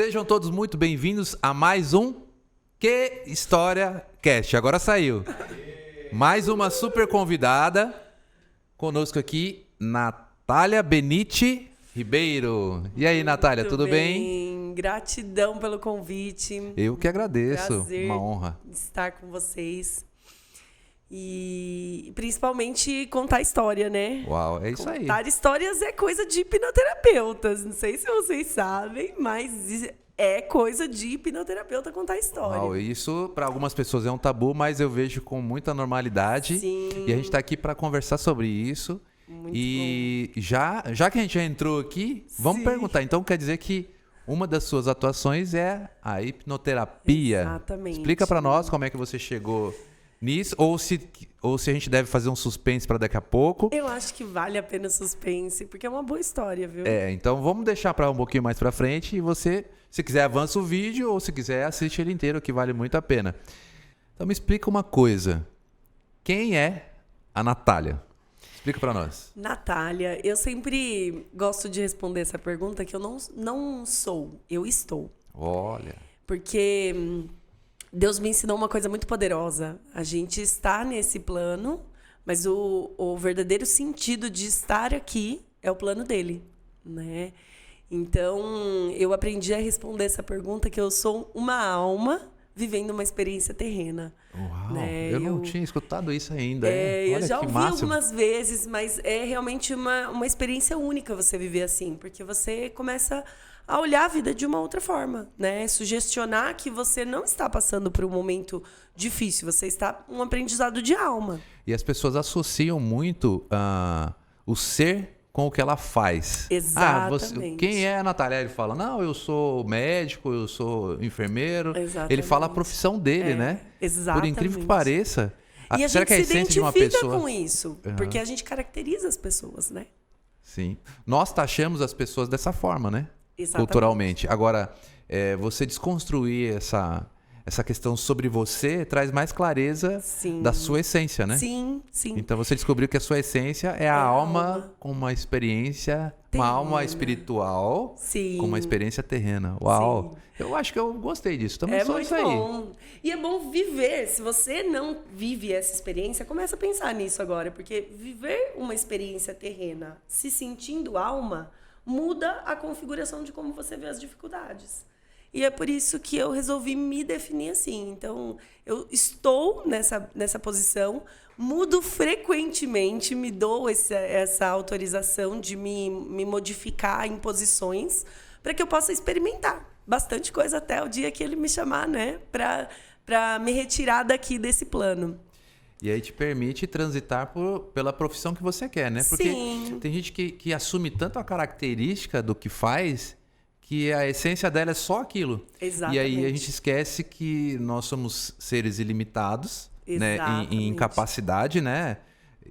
Sejam todos muito bem-vindos a mais um Que História Cast. Agora saiu. Mais uma super convidada. Conosco aqui, Natália Benite Ribeiro. E aí, Natália, tudo bem? Gratidão pelo convite. Eu que agradeço. Prazer uma honra estar com vocês. E principalmente contar história, né? Uau, é isso aí. Contar histórias é coisa de hipnoterapeutas. Não sei se vocês sabem, mas é coisa de hipnoterapeuta contar história. Uau, isso para algumas pessoas é um tabu, mas eu vejo com muita normalidade. Sim. E a gente está aqui para conversar sobre isso. Muito E já que a gente já entrou aqui, vamos perguntar. Então quer dizer que uma das suas atuações é a hipnoterapia. Exatamente. Explica para nós como é que você chegou nisso, ou se a gente deve fazer um suspense para daqui a pouco. Eu acho que vale a pena suspense, porque é uma boa história, viu? Então vamos deixar para um pouquinho mais para frente e você, se quiser, avança o vídeo ou se quiser, assiste ele inteiro, que vale muito a pena. Então me explica uma coisa. Quem é a Natália? Explica para nós. Natália, eu sempre gosto de responder essa pergunta que eu não sou, eu estou. Olha. Porque Deus me ensinou uma coisa muito poderosa. A gente está nesse plano, mas o verdadeiro sentido de estar aqui é o plano dele, né? Então, eu aprendi a responder essa pergunta que eu sou uma alma vivendo uma experiência terrena. Uau, né? eu não tinha escutado isso ainda. Eu Olha, já que ouvi máximo. algumas vezes, mas é realmente uma experiência única você viver assim, porque você começa a olhar a vida de uma outra forma, né? Sugestionar que você não está passando por um momento difícil, você está um aprendizado de alma. E as pessoas associam muito o ser com o que ela faz. Exatamente. Quem é a Natália? Ele fala, não, eu sou médico, eu sou enfermeiro. Exatamente. Ele fala a profissão dele, né? Exatamente. Por incrível que pareça. E a será gente que é a se essência de uma identifica pessoa... com isso, porque a gente caracteriza as pessoas, né? Sim. Nós taxamos as pessoas dessa forma, né? Exatamente. Culturalmente. Agora, você desconstruir essa questão sobre você traz mais clareza Sim. da sua essência, né? Sim, sim. Então você descobriu que a sua essência é a alma com uma experiência, uma alma espiritual Sim. com uma experiência terrena. Uau! Sim. Eu acho que eu gostei disso. Também É sou muito isso aí. bom. E é bom viver. Se você não vive essa experiência, começa a pensar nisso agora. Porque viver uma experiência terrena se sentindo alma muda a configuração de como você vê as dificuldades. E é por isso que eu resolvi me definir assim. Então, eu estou nessa posição, mudo frequentemente, me dou essa autorização de me modificar em posições para que eu possa experimentar bastante coisa até o dia que ele me chamar, né? Para me retirar daqui desse plano. E aí te permite transitar pela profissão que você quer, né? Porque Sim. tem gente que assume tanto a característica do que faz que a essência dela é só aquilo. Exatamente. E aí a gente esquece que nós somos seres ilimitados, né? Em capacidade, né?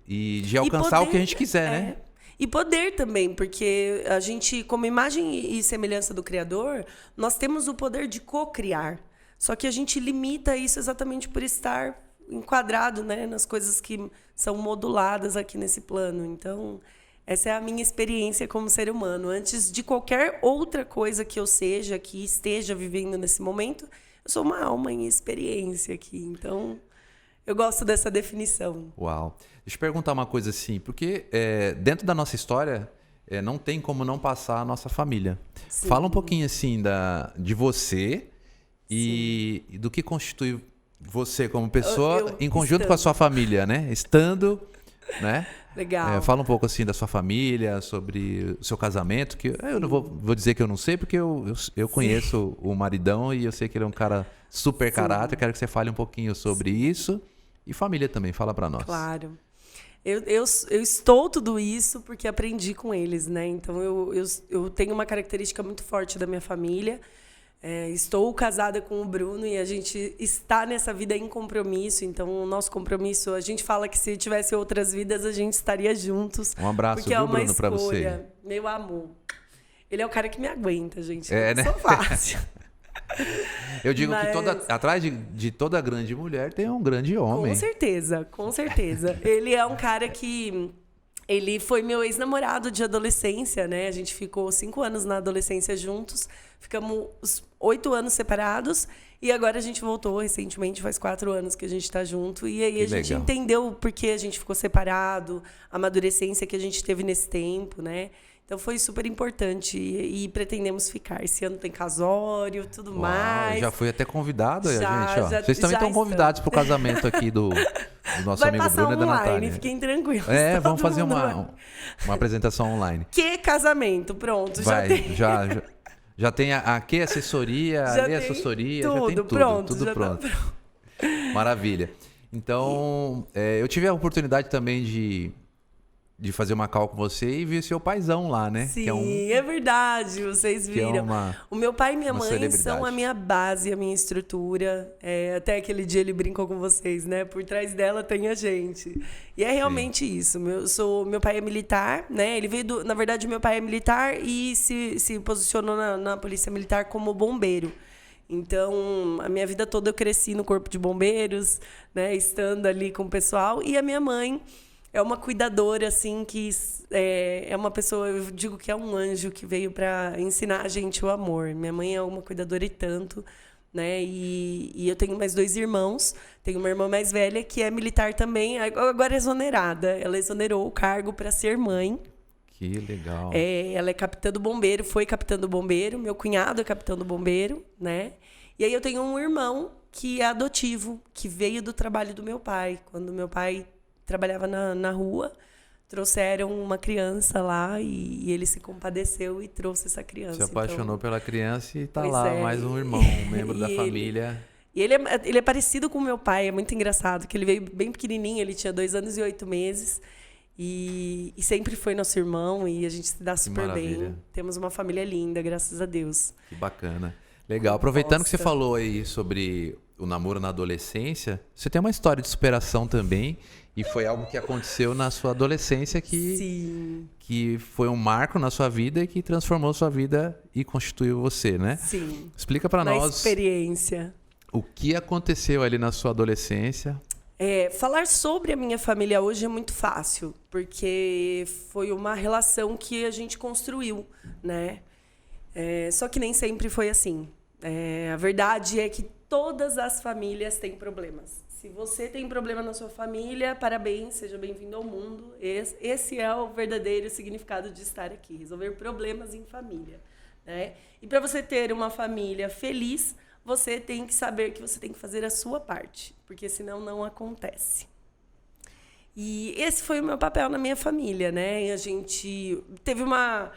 E de alcançar o que a gente quiser, né? E poder também, porque a gente, como imagem e semelhança do Criador, nós temos o poder de co-criar. Só que a gente limita isso exatamente por estar enquadrado, né, nas coisas que são moduladas aqui nesse plano. Então, essa é a minha experiência como ser humano. Antes de qualquer outra coisa que eu seja, que esteja vivendo nesse momento, eu sou uma alma em experiência aqui. Então, eu gosto dessa definição. Uau. Deixa eu perguntar uma coisa assim, porque dentro da nossa história não tem como não passar a nossa família. Sim. Fala um pouquinho assim de você e do que constitui você como pessoa em conjunto com a sua família, né? Estando, né? Legal. Fala um pouco assim da sua família, sobre o seu casamento, que eu não vou dizer que eu não sei, porque eu conheço o maridão e eu sei que ele é um cara super caráter. Quero que você fale um pouquinho sobre isso. E família também, fala pra nós. Claro. Eu estou tudo isso porque aprendi com eles, né? Então, eu tenho uma característica muito forte da minha família. Estou casada com o Bruno e a gente está nessa vida em compromisso. Então, o nosso compromisso, a gente fala que se tivesse outras vidas, a gente estaria juntos. Um abraço, porque é uma Bruno, pra você. Meu amor. Ele é o cara que me aguenta, gente. Né? Não sou fácil. Eu digo que atrás de toda grande mulher tem um grande homem. Com certeza, com certeza. Ele é um cara que Ele foi meu ex-namorado de adolescência, né? A gente ficou 5 anos na adolescência juntos. Ficamos 8 anos separados. E agora a gente voltou recentemente, faz 4 anos que a gente está junto. E aí a gente entendeu por que a gente ficou separado, a amadurecência que a gente teve nesse tempo, né? Então foi super importante e pretendemos ficar. Esse ano tem casório, tudo mais. Já fui até convidado, gente. Ó. Vocês também estão convidados para o casamento aqui do nosso amigo Bruno e da Natália. Fiquem tranquilos. Vamos fazer uma apresentação online. Que casamento, pronto. Já tem a que assessoria, ali assessoria, já tem tudo. Tudo pronto. Maravilha. Então, eu tive a oportunidade também de fazer uma call com você e ver seu paizão lá, né? Sim, é verdade, vocês viram. O meu pai e minha mãe são a minha base, a minha estrutura. Até aquele dia ele brincou com vocês, né? Por trás dela tem a gente. E é realmente isso. Meu pai é militar, né? Ele veio na verdade, meu pai é militar e se posicionou na Polícia Militar como bombeiro. Então, a minha vida toda eu cresci no Corpo de Bombeiros, né? Estando ali com o pessoal. E a minha mãe é uma cuidadora, assim, que é uma pessoa, eu digo que é um anjo que veio para ensinar a gente o amor. Minha mãe é uma cuidadora e tanto, né? E eu tenho mais 2 irmãos. Tenho uma irmã mais velha que é militar também, agora é exonerada. Ela exonerou o cargo para ser mãe. Que legal. Ela é capitã do bombeiro, foi capitã do bombeiro. Meu cunhado é capitão do bombeiro, né? E aí eu tenho um irmão que é adotivo, que veio do trabalho do meu pai. Quando meu pai trabalhava na rua, trouxeram uma criança lá e ele se compadeceu e trouxe essa criança. Se apaixonou pela criança e tá lá mais um irmão, um membro da família. E ele é parecido com o meu pai, é muito engraçado, que ele veio bem pequenininho, ele tinha 2 anos e 8 meses e sempre foi nosso irmão e a gente se dá super bem. Temos uma família linda, graças a Deus. Que bacana. Legal. Aproveitando que você falou aí sobre o namoro na adolescência, você tem uma história de superação também. E foi algo que aconteceu na sua adolescência que foi um marco na sua vida e que transformou sua vida e constituiu você, né? Sim. Explica para nós. Na experiência. O que aconteceu ali na sua adolescência? Falar sobre a minha família hoje é muito fácil, porque foi uma relação que a gente construiu, né? Só que nem sempre foi assim. A verdade é que todas as famílias têm problemas. Se você tem problema na sua família, parabéns, seja bem-vindo ao mundo. Esse é o verdadeiro significado de estar aqui, resolver problemas em família, né? E para você ter uma família feliz, você tem que saber que você tem que fazer a sua parte, porque senão não acontece. E esse foi o meu papel na minha família, né? E a gente teve uma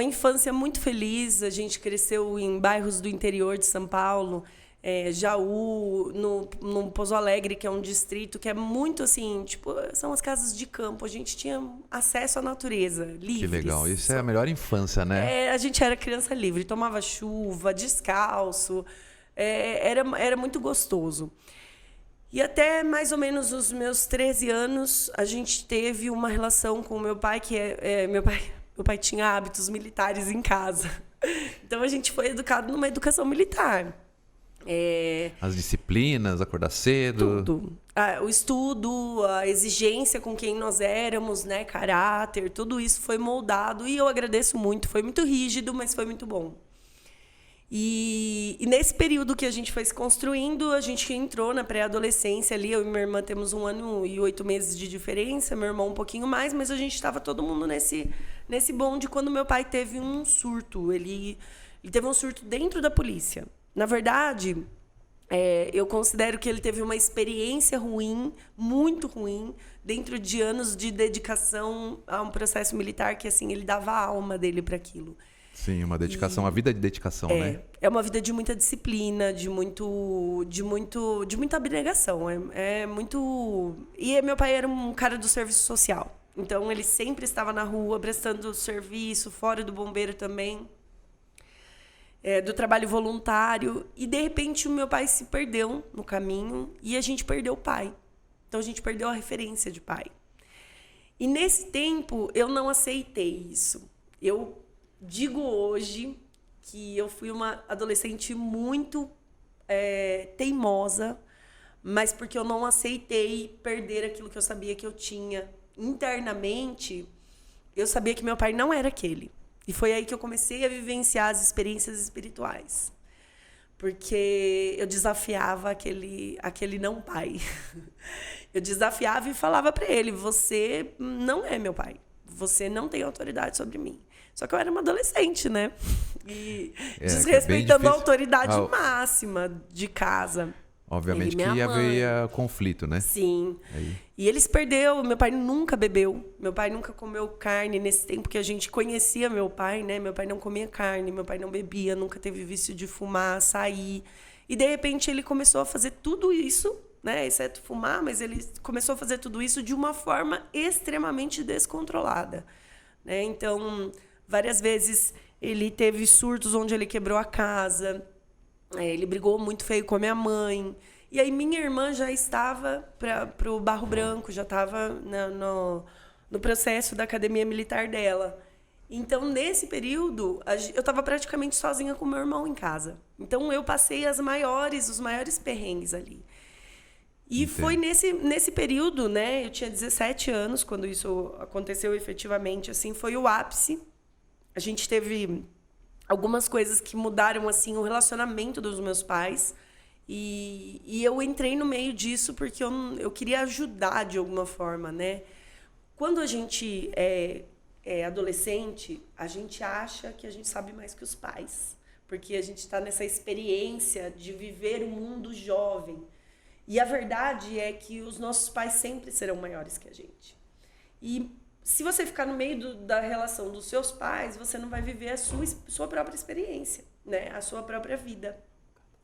infância muito feliz, a gente cresceu em bairros do interior de São Paulo, Jaú, no Pouso Alegre, que é um distrito que é muito assim, tipo, são as casas de campo. A gente tinha acesso à natureza, livre. Que legal, isso é a melhor infância, né? A gente era criança livre, tomava chuva, descalço, era muito gostoso. E até mais ou menos os meus 13 anos, a gente teve uma relação com o meu pai, meu pai tinha hábitos militares em casa. Então a gente foi educado numa educação militar. As disciplinas, acordar cedo. Tudo. O estudo, a exigência com quem nós éramos, né? Caráter, tudo isso foi moldado e eu agradeço muito. Foi muito rígido, mas foi muito bom. E nesse período que a gente foi se construindo, a gente entrou na pré-adolescência ali. Eu e minha irmã temos 1 ano e 8 meses de diferença, meu irmão um pouquinho mais, mas a gente estava todo mundo nesse bonde quando meu pai teve um surto. Ele teve um surto dentro da polícia. Na verdade, eu considero que ele teve uma experiência ruim, muito ruim, dentro de anos de dedicação a um processo militar que assim ele dava a alma dele para aquilo. Sim, uma dedicação, uma vida de dedicação, né? É uma vida de muita disciplina, de muita abnegação. É muito. E meu pai era um cara do serviço social. Então ele sempre estava na rua prestando serviço, fora do bombeiro também. Do trabalho voluntário, e de repente o meu pai se perdeu no caminho e a gente perdeu o pai. Então a gente perdeu a referência de pai. E nesse tempo eu não aceitei isso. Eu digo hoje que eu fui uma adolescente muito teimosa, mas porque eu não aceitei perder aquilo que eu sabia que eu tinha internamente. eu sabia que meu pai não era aquele. E foi aí que eu comecei a vivenciar as experiências espirituais. Porque eu desafiava aquele não pai. Eu desafiava e falava para ele, você não é meu pai. Você não tem autoridade sobre mim. Só que eu era uma adolescente, né? E desrespeitando a autoridade máxima de casa. Obviamente que havia conflito, né? Sim. E ele se perdeu. Meu pai nunca bebeu. Meu pai nunca comeu carne nesse tempo que a gente conhecia meu pai, né? Meu pai não comia carne, meu pai não bebia, nunca teve vício de fumar, sair. E, de repente, ele começou a fazer tudo isso, né? Exceto fumar, mas ele começou a fazer tudo isso de uma forma extremamente descontrolada, né? Então, várias vezes ele teve surtos onde ele quebrou a casa, ele brigou muito feio com a minha mãe. E aí minha irmã já estava para o Barro Branco, já estava no processo da academia militar dela. Então, nesse período, eu estava praticamente sozinha com meu irmão em casa. Então, eu passei os maiores perrengues ali. E foi nesse período, né? Eu tinha 17 anos quando isso aconteceu efetivamente, assim, foi o ápice. A gente teve algumas coisas que mudaram, assim, o relacionamento dos meus pais. E eu entrei no meio disso porque eu queria ajudar de alguma forma, né? Quando a gente é adolescente, a gente acha que a gente sabe mais que os pais. Porque a gente está nessa experiência de viver o mundo jovem. E a verdade é que os nossos pais sempre serão maiores que a gente. E se você ficar no meio da relação dos seus pais, você não vai viver a sua própria experiência, né? A sua própria vida.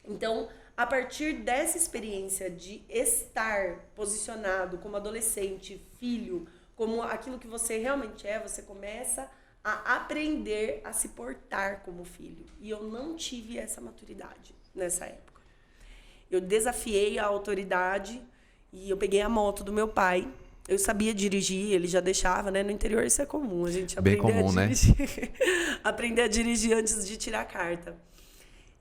Então, a partir dessa experiência de estar posicionado como adolescente, filho, como aquilo que você realmente é, você começa a aprender a se portar como filho. E eu não tive essa maturidade nessa época. Eu desafiei a autoridade e eu peguei a moto do meu pai. Eu sabia dirigir, ele já deixava, né? No interior isso é comum, a gente aprender a dirigir. Né? Aprender a dirigir antes de tirar a carta.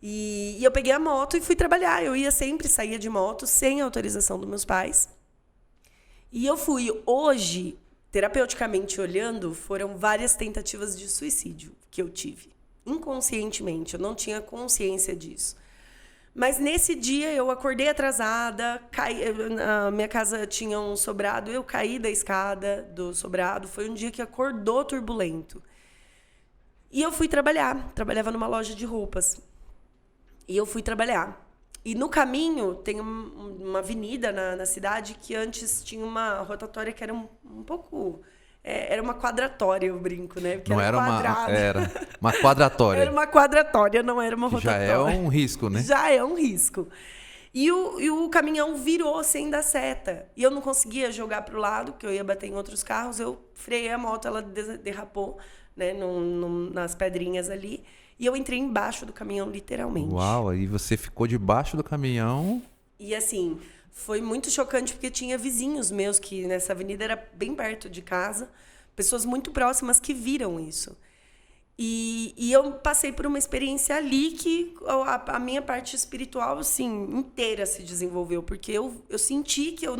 E eu peguei a moto e fui trabalhar. Eu saía de moto sem autorização dos meus pais. E eu fui. Hoje, terapeuticamente olhando, foram várias tentativas de suicídio que eu tive. Inconscientemente, eu não tinha consciência disso. Mas nesse dia eu acordei atrasada, a minha casa tinha um sobrado, eu caí da escada do sobrado. Foi um dia que acordou turbulento. E eu fui trabalhar. Trabalhava numa loja de roupas. E eu fui trabalhar. E no caminho tem uma avenida na cidade que antes tinha uma rotatória que era um pouco... era uma quadratória, eu brinco, né? Porque não era uma quadratória. Era uma quadratória, não era uma rotatória. Já é um risco, né? Já é um risco. E o caminhão virou sem dar seta. E eu não conseguia jogar para o lado, porque eu ia bater em outros carros. Eu freiei a moto, ela derrapou, né, nas pedrinhas ali. E eu entrei embaixo do caminhão, literalmente. Uau, aí você ficou debaixo do caminhão. E assim, foi muito chocante, porque tinha vizinhos meus, que nessa avenida era bem perto de casa, pessoas muito próximas que viram isso. E eu passei por uma experiência ali que a minha parte espiritual, assim, inteira se desenvolveu, porque eu senti que eu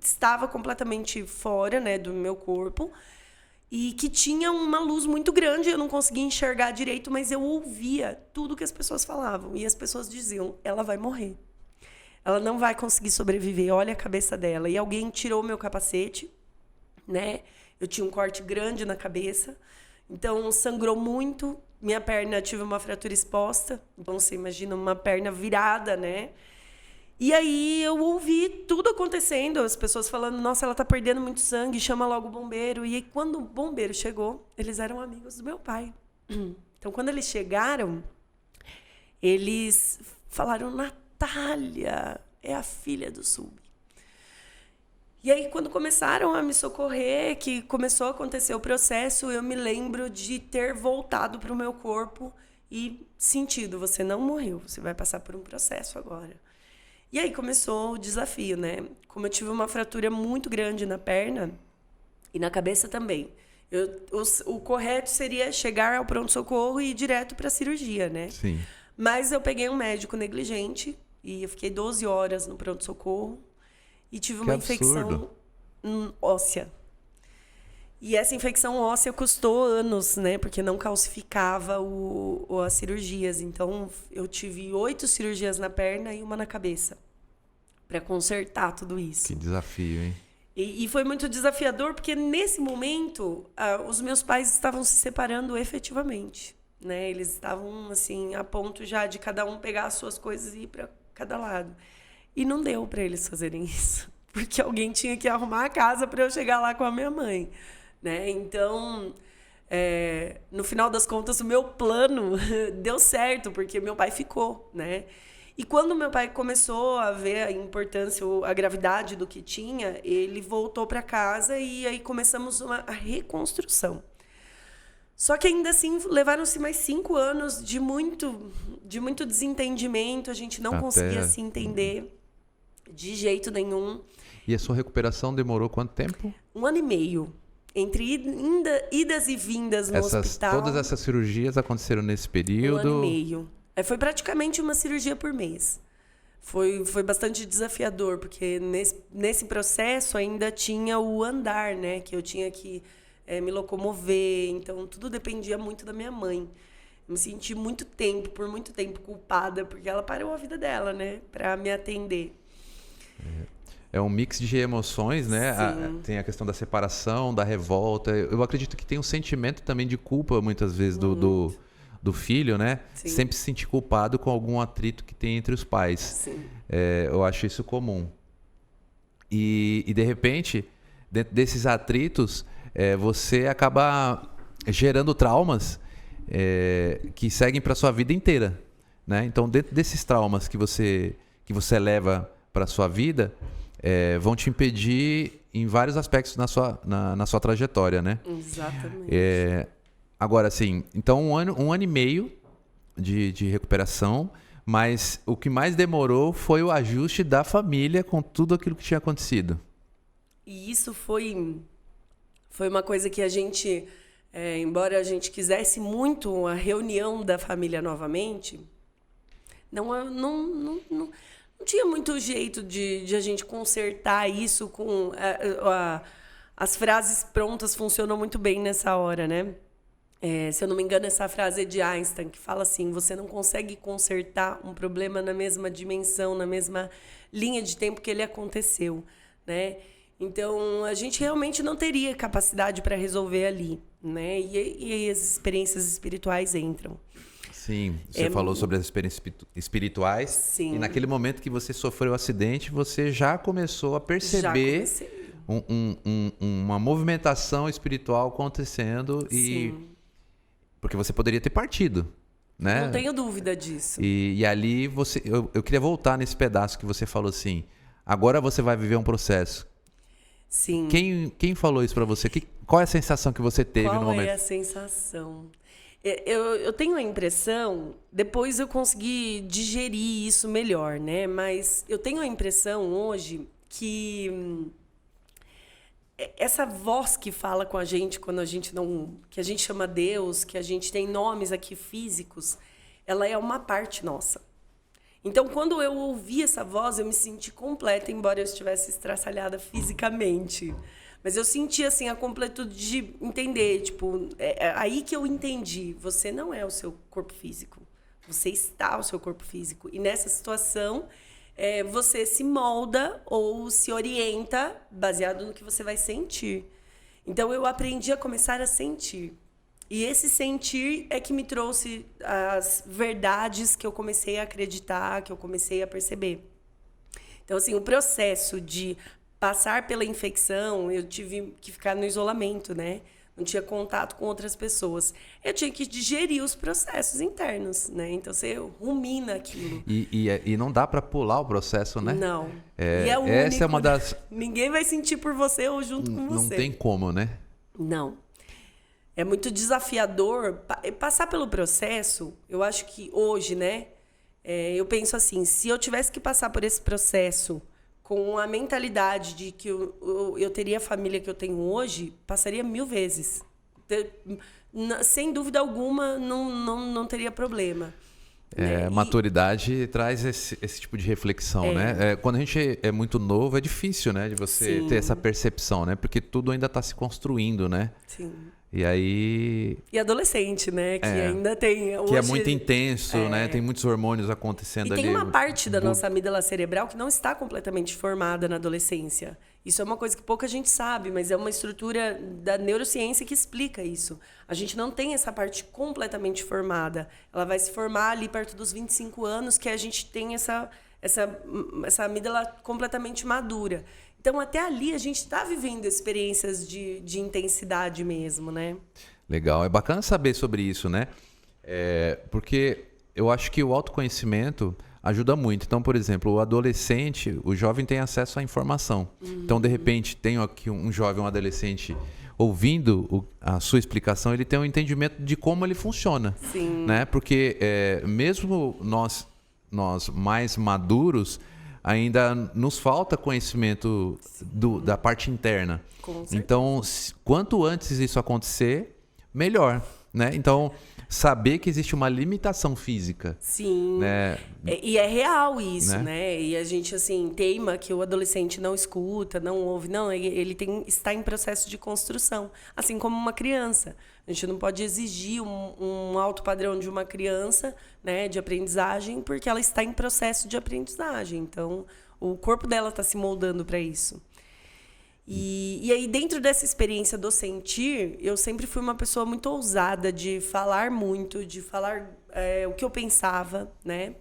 estava completamente fora, né, do meu corpo, e que tinha uma luz muito grande, eu não conseguia enxergar direito, mas eu ouvia tudo que as pessoas falavam. E as pessoas diziam, ela vai morrer. Ela não vai conseguir sobreviver, olha a cabeça dela. E alguém tirou meu capacete, né? Eu tinha um corte grande na cabeça, então sangrou muito. Minha perna, tive uma fratura exposta, então você imagina uma perna virada, né? E aí eu ouvi tudo acontecendo, as pessoas falando, nossa, ela tá perdendo muito sangue, chama logo o bombeiro. E aí, quando o bombeiro chegou, eles eram amigos do meu pai. Então, quando eles chegaram, eles falaram, Natália, é a filha do Sub. E aí, quando começaram a me socorrer, que começou a acontecer o processo, eu me lembro de ter voltado para o meu corpo e sentido, você não morreu, você vai passar por um processo agora. E aí começou o desafio, né? Como eu tive uma fratura muito grande na perna e na cabeça também, o correto seria chegar ao pronto-socorro e ir direto para a cirurgia, né? Sim. Mas eu peguei um médico negligente e eu fiquei 12 horas no pronto-socorro e tive uma infecção óssea. E essa infecção óssea custou anos, né? Porque não calcificava as cirurgias. Então, eu tive 8 cirurgias na perna e uma na cabeça para consertar tudo isso. Que desafio, hein? E foi muito desafiador, porque nesse momento, os meus pais estavam se separando efetivamente, né? Eles estavam, assim, a ponto já de cada um pegar as suas coisas e ir para cada lado. E não deu para eles fazerem isso, porque alguém tinha que arrumar a casa para eu chegar lá com a minha mãe, né? Então, no final das contas, o meu plano deu certo, porque meu pai ficou, né? E quando meu pai começou a ver a importância, a gravidade do que tinha, ele voltou para casa e aí começamos a reconstrução. Só que ainda assim levaram-se mais 5 anos de muito desentendimento, a gente não conseguia se entender de jeito nenhum. E a sua recuperação demorou quanto tempo? 1 ano e meio. Entre idas e vindas no hospital. Todas essas cirurgias aconteceram nesse período? 1 ano e meio. Foi praticamente uma cirurgia por mês. Foi bastante desafiador, porque nesse processo ainda tinha o andar, né? Que eu tinha que me locomover. Então, tudo dependia muito da minha mãe. Eu me senti por muito tempo, culpada, porque ela parou a vida dela, né? Para me atender. É um mix de emoções, né? Tem a questão da separação, da revolta. Eu acredito que tem um sentimento também de culpa, muitas vezes, do filho, né? Sim. Sempre se sentir culpado com algum atrito que tem entre os pais. Sim. Eu acho isso comum. E de repente, dentro desses atritos, você acaba gerando traumas que seguem para sua vida inteira, né? Então, dentro desses traumas que você leva para sua vida, vão te impedir em vários aspectos na sua trajetória, né? Exatamente. Agora, assim, então 1 ano e meio de recuperação, mas o que mais demorou foi o ajuste da família com tudo aquilo que tinha acontecido. E isso foi uma coisa que a gente, embora a gente quisesse muito a reunião da família novamente, não tinha muito jeito de a gente consertar isso com... as frases prontas funcionam muito bem nessa hora, né? Se eu não me engano, essa frase é de Einstein, que fala assim: você não consegue consertar um problema na mesma dimensão, na mesma linha de tempo que ele aconteceu, né? Então, a gente realmente não teria capacidade para resolver ali, né? E as experiências espirituais entram. Sim, você falou sobre as experiências espirituais. Sim. E naquele momento que você sofreu o acidente, você já começou a perceber uma movimentação espiritual acontecendo. Sim. Porque você poderia ter partido, né? Não tenho dúvida disso. E ali eu queria voltar nesse pedaço que você falou assim: agora você vai viver um processo. Sim. Quem falou isso pra você? Qual é a sensação que você teve no momento? Qual é a sensação? Eu tenho a impressão, depois eu consegui digerir isso melhor, né? Mas eu tenho a impressão hoje que essa voz que fala com a gente quando a gente que a gente chama Deus, que a gente tem nomes aqui físicos, ela é uma parte nossa. Então, quando eu ouvi essa voz, eu me senti completa, embora eu estivesse estraçalhada fisicamente. Mas eu senti, assim, a completude de entender, tipo, aí que eu entendi, você não é o seu corpo físico, você está o seu corpo físico. E nessa situação, você se molda ou se orienta baseado no que você vai sentir. Então, eu aprendi a começar a sentir. E esse sentir é que me trouxe as verdades que eu comecei a acreditar, que eu comecei a perceber. Então, assim, o processo de passar pela infecção, eu tive que ficar no isolamento, né? Não tinha contato com outras pessoas. Eu tinha que digerir os processos internos, né? Então, você rumina aquilo. E não dá para pular o processo, né? Não. E é único, essa é uma das... Ninguém vai sentir por você ou junto com você. Não tem como, né? Não. É muito desafiador passar pelo processo. Eu acho que hoje, né? Eu penso assim, se eu tivesse que passar por esse processo com a mentalidade de que eu teria a família que eu tenho hoje, passaria 1000 vezes. Sem dúvida alguma, não teria problema. Maturidade traz esse tipo de reflexão, né? Quando a gente é muito novo, é difícil, né? De você ter essa percepção, né? Porque tudo ainda está se construindo, né? Sim. E aí... E adolescente, né? Que ainda tem... Que é muito intenso, né? Tem muitos hormônios acontecendo ali. E tem uma parte da nossa amígdala cerebral que não está completamente formada na adolescência. Isso é uma coisa que pouca gente sabe, mas é uma estrutura da neurociência que explica isso. A gente não tem essa parte completamente formada. Ela vai se formar ali perto dos 25 anos, que a gente tem essa amígdala completamente madura. Então, até ali, a gente está vivendo experiências de intensidade mesmo, né? Legal. É bacana saber sobre isso, né? Porque eu acho que o autoconhecimento ajuda muito. Então, por exemplo, o adolescente, o jovem tem acesso à informação. Então, de repente, tenho aqui um jovem, um adolescente ouvindo a sua explicação, ele tem um entendimento de como ele funciona. Sim. Né? Porque mesmo nós mais maduros, ainda nos falta conhecimento da parte interna. Então, quanto antes isso acontecer, melhor, né? Então, saber que existe uma limitação física. Sim. Né? E é real isso, né? E a gente, assim, teima que o adolescente não escuta, não ouve. Não, ele está em processo de construção. Assim como uma criança. A gente não pode exigir um alto padrão de uma criança, né, de aprendizagem, porque ela está em processo de aprendizagem. Então, o corpo dela está se moldando para isso. E aí, dentro dessa experiência do sentir, eu sempre fui uma pessoa muito ousada de falar muito, de falar o que eu pensava, né?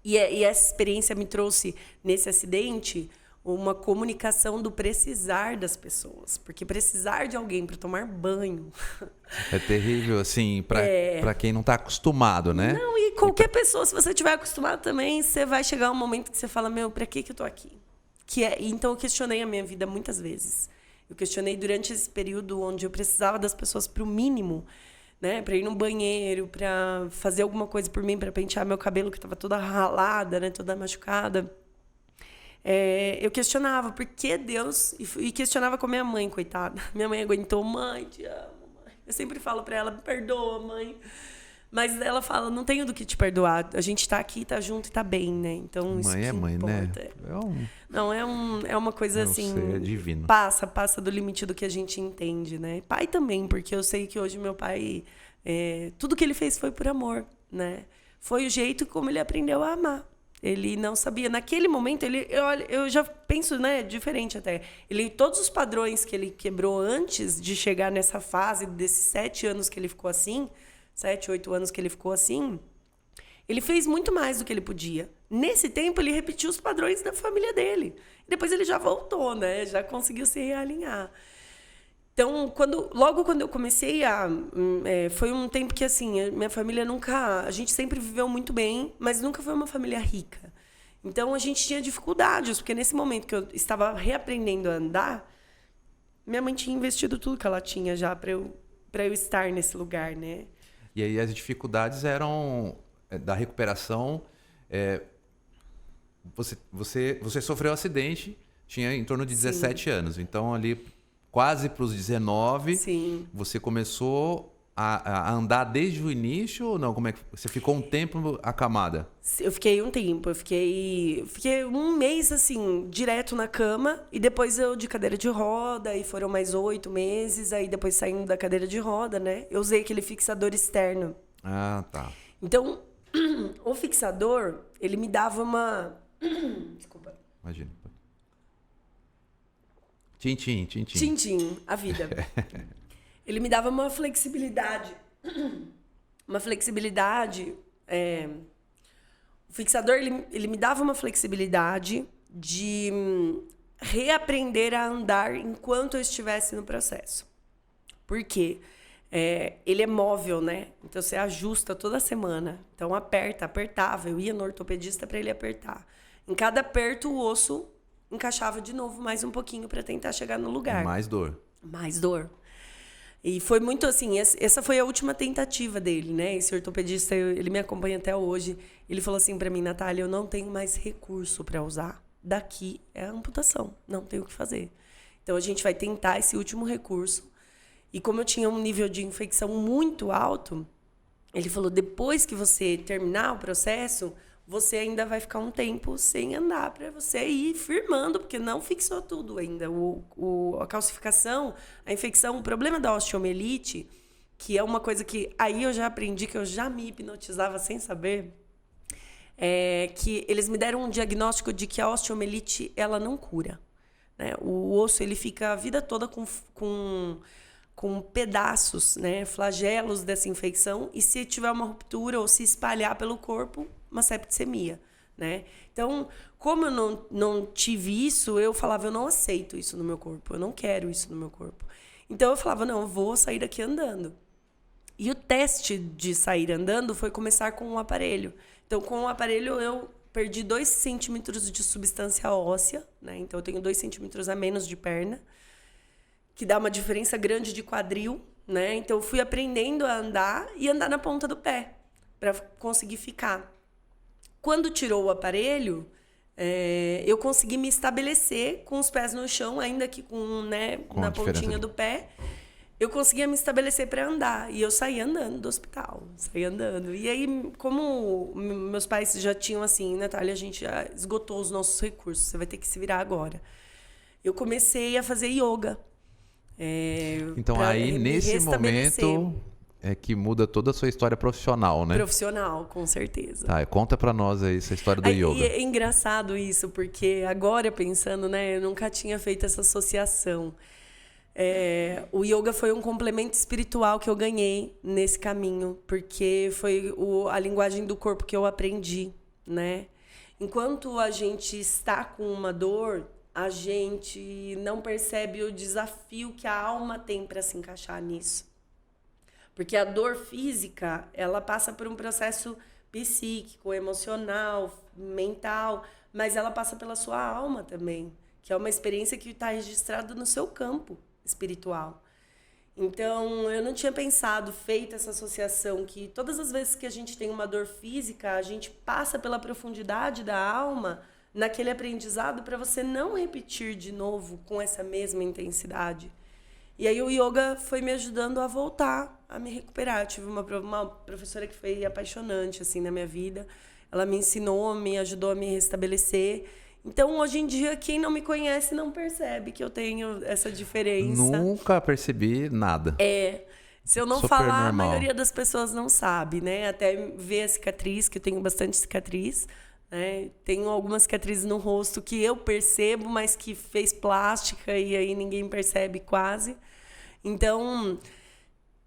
E essa experiência me trouxe, nesse acidente, uma comunicação do precisar das pessoas. Porque precisar de alguém para tomar banho... É terrível, assim, para quem não está acostumado, né? Não, e qualquer pessoa, se você estiver acostumado também, você vai chegar um momento que você fala, para que eu tô aqui? Então, eu questionei a minha vida muitas vezes. Eu questionei durante esse período onde eu precisava das pessoas para o mínimo, né? Para ir no banheiro, para fazer alguma coisa por mim, para pentear meu cabelo, que estava toda ralada, né? Toda machucada. Eu questionava por que Deus... E questionava com a minha mãe, coitada. Minha mãe aguentou. Mãe, te amo, mãe. Eu sempre falo para ela, me perdoa, mãe. Mas ela fala, não tenho do que te perdoar. A gente tá aqui, tá junto e tá bem, né? Então, isso mãe é mãe, importa. Né? Não, é uma coisa assim... É divino. Passa do limite do que a gente entende, né? Pai também, porque eu sei que hoje meu pai... tudo que ele fez foi por amor, né? Foi o jeito como ele aprendeu a amar. Ele não sabia. Naquele momento, eu já penso, né, diferente até. Todos os padrões que ele quebrou antes de chegar nessa fase, desses 7 anos que ele ficou assim... 7, 8 anos que ele ficou assim, ele fez muito mais do que ele podia. Nesse tempo, ele repetiu os padrões da família dele. Depois ele já voltou, né? Já conseguiu se realinhar. Então, logo quando eu comecei foi um tempo que, assim, minha família nunca... A gente sempre viveu muito bem, mas nunca foi uma família rica. Então, a gente tinha dificuldades, porque nesse momento que eu estava reaprendendo a andar, minha mãe tinha investido tudo que ela tinha já para eu estar nesse lugar, né? E aí as dificuldades eram da recuperação. Você sofreu um acidente, tinha em torno de 17 anos. Então, ali, quase para os 19, Sim. Você começou a andar desde o início ou não? Como é que você ficou um tempo acamada? Eu fiquei um tempo. Eu fiquei um mês, assim, direto na cama. E depois eu de cadeira de roda. E foram mais 8 meses. Aí depois saindo da cadeira de roda, né? Eu usei aquele fixador externo. Ah, tá. Então, o fixador, ele me dava uma... Desculpa. Imagina. Tchim, a vida. Ele me dava uma flexibilidade. Uma flexibilidade... O fixador, ele me dava uma flexibilidade de reaprender a andar enquanto eu estivesse no processo. Por quê? Ele é móvel, né? Então, você ajusta toda semana. Então, apertava. Eu ia no ortopedista para ele apertar. Em cada aperto, o osso encaixava de novo mais um pouquinho para tentar chegar no lugar. Mais dor. E foi muito assim, essa foi a última tentativa dele, né? Esse ortopedista, ele me acompanha até hoje. Ele falou assim para mim, Natália, eu não tenho mais recurso para usar. Daqui é a amputação, não tenho o que fazer. Então, a gente vai tentar esse último recurso. E como eu tinha um nível de infecção muito alto, Ele falou, depois que você terminar o processo, você ainda vai ficar um tempo sem andar para você ir firmando, porque não fixou tudo ainda. A calcificação, a infecção, o problema da osteomielite, que é uma coisa que aí eu já aprendi, que eu já me hipnotizava sem saber, é que eles me deram um diagnóstico de que a osteomielite, ela não cura, né? O osso, ele fica a vida toda com pedaços, né, flagelos dessa infecção, e se tiver uma ruptura ou se espalhar pelo corpo, uma septicemia, né? Então, como eu não tive isso, eu falava, eu não aceito isso no meu corpo, eu não quero isso no meu corpo. Então, eu falava, não, eu vou sair daqui andando. E o teste de sair andando foi começar com um aparelho. Então, com o aparelho, eu perdi 2 centímetros de substância óssea, né? Então, eu tenho 2 centímetros a menos de perna, que dá uma diferença grande de quadril, né? Então, eu fui aprendendo a andar e andar na ponta do pé, para conseguir ficar. Quando tirou o aparelho, eu consegui me estabelecer com os pés no chão, ainda que na pontinha do pé. Eu conseguia me estabelecer para andar. E eu saía andando do hospital. Saía andando. E aí, como meus pais já tinham assim, Natália, a gente já esgotou os nossos recursos, você vai ter que se virar agora. Eu comecei a fazer yoga. Então, aí, nesse momento, é que muda toda a sua história profissional, né? Profissional, com certeza. Tá, conta pra nós aí essa história do yoga. E é engraçado isso, porque agora pensando, né, eu nunca tinha feito essa associação. O yoga foi um complemento espiritual que eu ganhei nesse caminho, porque foi a linguagem do corpo que eu aprendi, né? Enquanto a gente está com uma dor, a gente não percebe o desafio que a alma tem para se encaixar nisso. Porque a dor física, ela passa por um processo psíquico, emocional, mental, mas ela passa pela sua alma também, que é uma experiência que está registrada no seu campo espiritual. Então, eu não tinha feito essa associação, que todas as vezes que a gente tem uma dor física, a gente passa pela profundidade da alma naquele aprendizado para você não repetir de novo com essa mesma intensidade. E aí o yoga foi me ajudando a voltar, a me recuperar. Eu tive uma professora que foi apaixonante assim, na minha vida. Ela me ensinou, me ajudou a me restabelecer. Então, hoje em dia, quem não me conhece não percebe que eu tenho essa diferença. Nunca percebi nada. Se eu não Super falar, normal. a maioria das pessoas não sabe, né? Até ver a cicatriz, que eu tenho bastante cicatriz, né? Tenho algumas cicatrizes no rosto que eu percebo, mas que fez plástica e aí ninguém percebe quase. Então,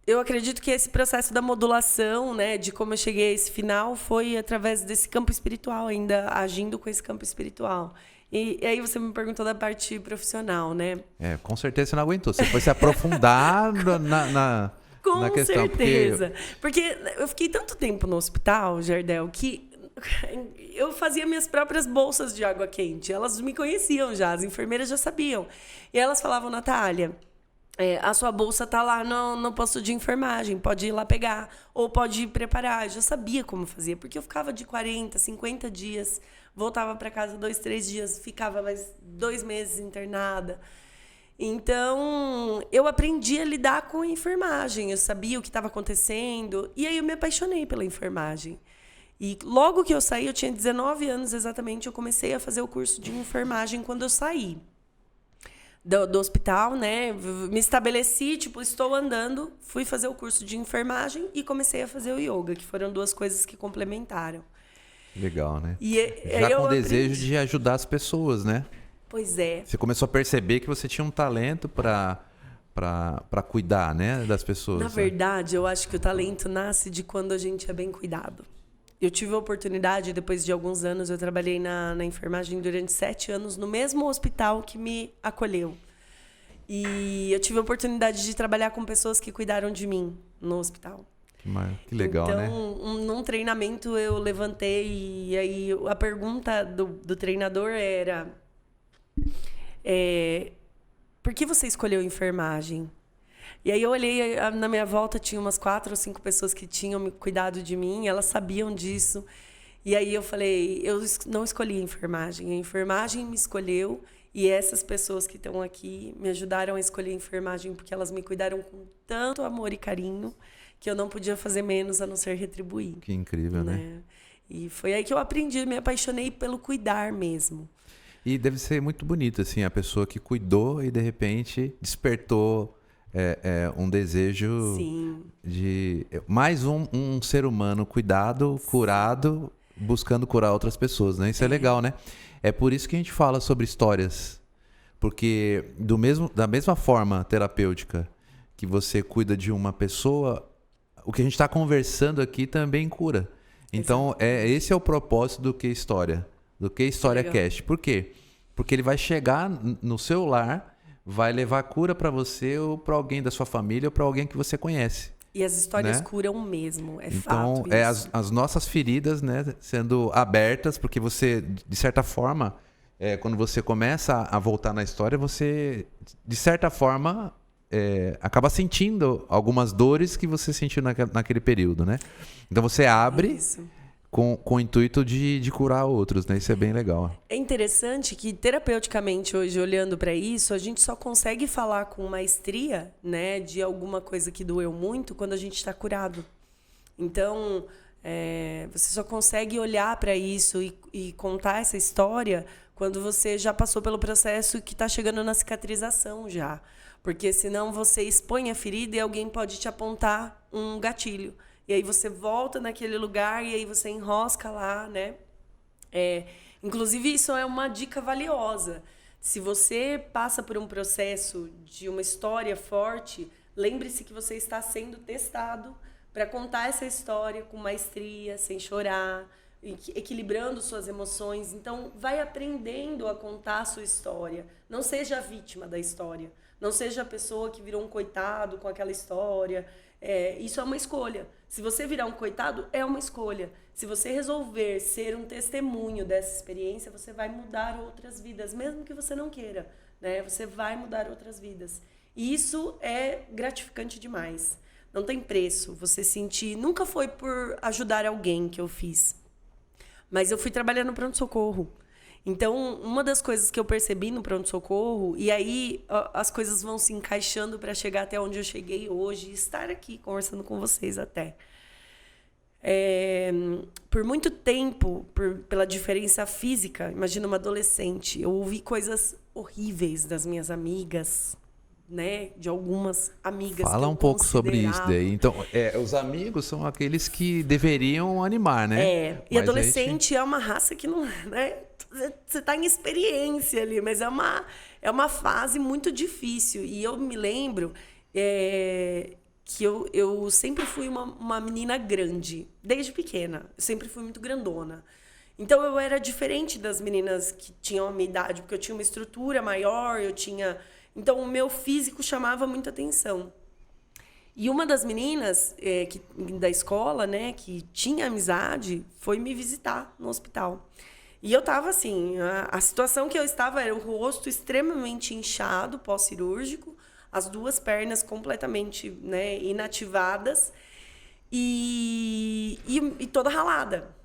eu acredito que esse processo da modulação, né, de como eu cheguei a esse final, foi através desse campo espiritual, ainda agindo com esse campo espiritual. E aí você me perguntou da parte profissional, né? Com certeza você não aguentou. Você foi se aprofundar na questão. Com certeza. Porque eu fiquei tanto tempo no hospital, Jardel, que eu fazia minhas próprias bolsas de água quente. Elas me conheciam já, as enfermeiras já sabiam. E elas falavam, Natália, a sua bolsa tá lá no posto de enfermagem, pode ir lá pegar, ou pode ir preparar. Eu já sabia como fazia, porque eu ficava de 40, 50 dias, voltava para casa 2, 3 dias, ficava mais 2 meses internada. Então, eu aprendi a lidar com a enfermagem, eu sabia o que estava acontecendo, e aí eu me apaixonei pela enfermagem. E logo que eu saí, eu tinha 19 anos exatamente, eu comecei a fazer o curso de enfermagem quando eu saí do hospital, né? Me estabeleci, estou andando, fui fazer o curso de enfermagem e comecei a fazer o yoga, que foram 2 coisas que complementaram. Legal, né? Já com o desejo de ajudar as pessoas, né? Pois é. Você começou a perceber que você tinha um talento para cuidar, né, das pessoas. Na verdade, eu acho que o talento nasce de quando a gente é bem cuidado. Eu tive a oportunidade, depois de alguns anos, eu trabalhei na enfermagem durante 7 anos, no mesmo hospital que me acolheu. E eu tive a oportunidade de trabalhar com pessoas que cuidaram de mim no hospital. Que legal, então, né? Num treinamento eu levantei e aí a pergunta do treinador era por que você escolheu enfermagem? E aí eu olhei, na minha volta tinha umas 4 ou 5 pessoas que tinham cuidado de mim, elas sabiam disso. E aí eu falei, eu não escolhi a enfermagem me escolheu, e essas pessoas que estão aqui me ajudaram a escolher a enfermagem porque elas me cuidaram com tanto amor e carinho que eu não podia fazer menos a não ser retribuir. Que incrível, né? E foi aí que eu aprendi, me apaixonei pelo cuidar mesmo. E deve ser muito bonito, assim, a pessoa que cuidou e, de repente, despertou um desejo Sim. de... Mais um ser humano cuidado, curado, buscando curar outras pessoas, né? Isso é legal, né? É por isso que a gente fala sobre histórias. Porque da mesma forma terapêutica que você cuida de uma pessoa, o que a gente está conversando aqui também cura. Então, esse é o propósito do Que História. Do Que História Cast. Por quê? Porque ele vai chegar no seu lar, vai levar cura para você ou para alguém da sua família ou para alguém que você conhece. E as histórias curam mesmo, então, fato isso. As nossas feridas, né, sendo abertas, porque você, de certa forma, quando você começa a voltar na história, você, de certa forma, acaba sentindo algumas dores que você sentiu naquele período, né? Então você abre com o intuito de curar outros, né? Isso é bem legal. É interessante que, terapeuticamente, hoje, olhando para isso, a gente só consegue falar com maestria, né, de alguma coisa que doeu muito quando a gente está curado. Então, você só consegue olhar para isso e contar essa história quando você já passou pelo processo que está chegando na cicatrização já. Porque senão você expõe a ferida e alguém pode te apontar um gatilho. E aí você volta naquele lugar e aí você enrosca lá, né? Inclusive, isso é uma dica valiosa. Se você passa por um processo de uma história forte, lembre-se que você está sendo testado para contar essa história com maestria, sem chorar, equilibrando suas emoções. Então, vai aprendendo a contar a sua história. Não seja a vítima da história. Não seja a pessoa que virou um coitado com aquela história. Isso é uma escolha. Se você virar um coitado, é uma escolha. Se você resolver ser um testemunho dessa experiência, você vai mudar outras vidas, mesmo que você não queira, né? Você vai mudar outras vidas. E isso é gratificante demais. Não tem preço. Você sentir... Nunca foi por ajudar alguém que eu fiz. Mas eu fui trabalhar no pronto-socorro. Então, uma das coisas que eu percebi no pronto-socorro, e aí as coisas vão se encaixando para chegar até onde eu cheguei hoje e estar aqui conversando com vocês até. Por muito tempo, pela diferença física, imagina uma adolescente, eu ouvi coisas horríveis das minhas amigas, né? De algumas amigas. Fala um pouco sobre isso daí. Então, os amigos são aqueles que deveriam animar, né? E adolescente é uma raça que não... Né? Você está em experiência ali, mas é uma fase muito difícil. E eu me lembro que eu sempre fui uma menina grande, desde pequena. Eu sempre fui muito grandona. Então, eu era diferente das meninas que tinham a minha idade, porque eu tinha uma estrutura maior, Então, o meu físico chamava muita atenção. E uma das meninas da escola, né, que tinha amizade, foi me visitar no hospital. E eu estava assim, a situação que eu estava era o rosto extremamente inchado, pós-cirúrgico, as duas pernas completamente, né, inativadas e toda ralada.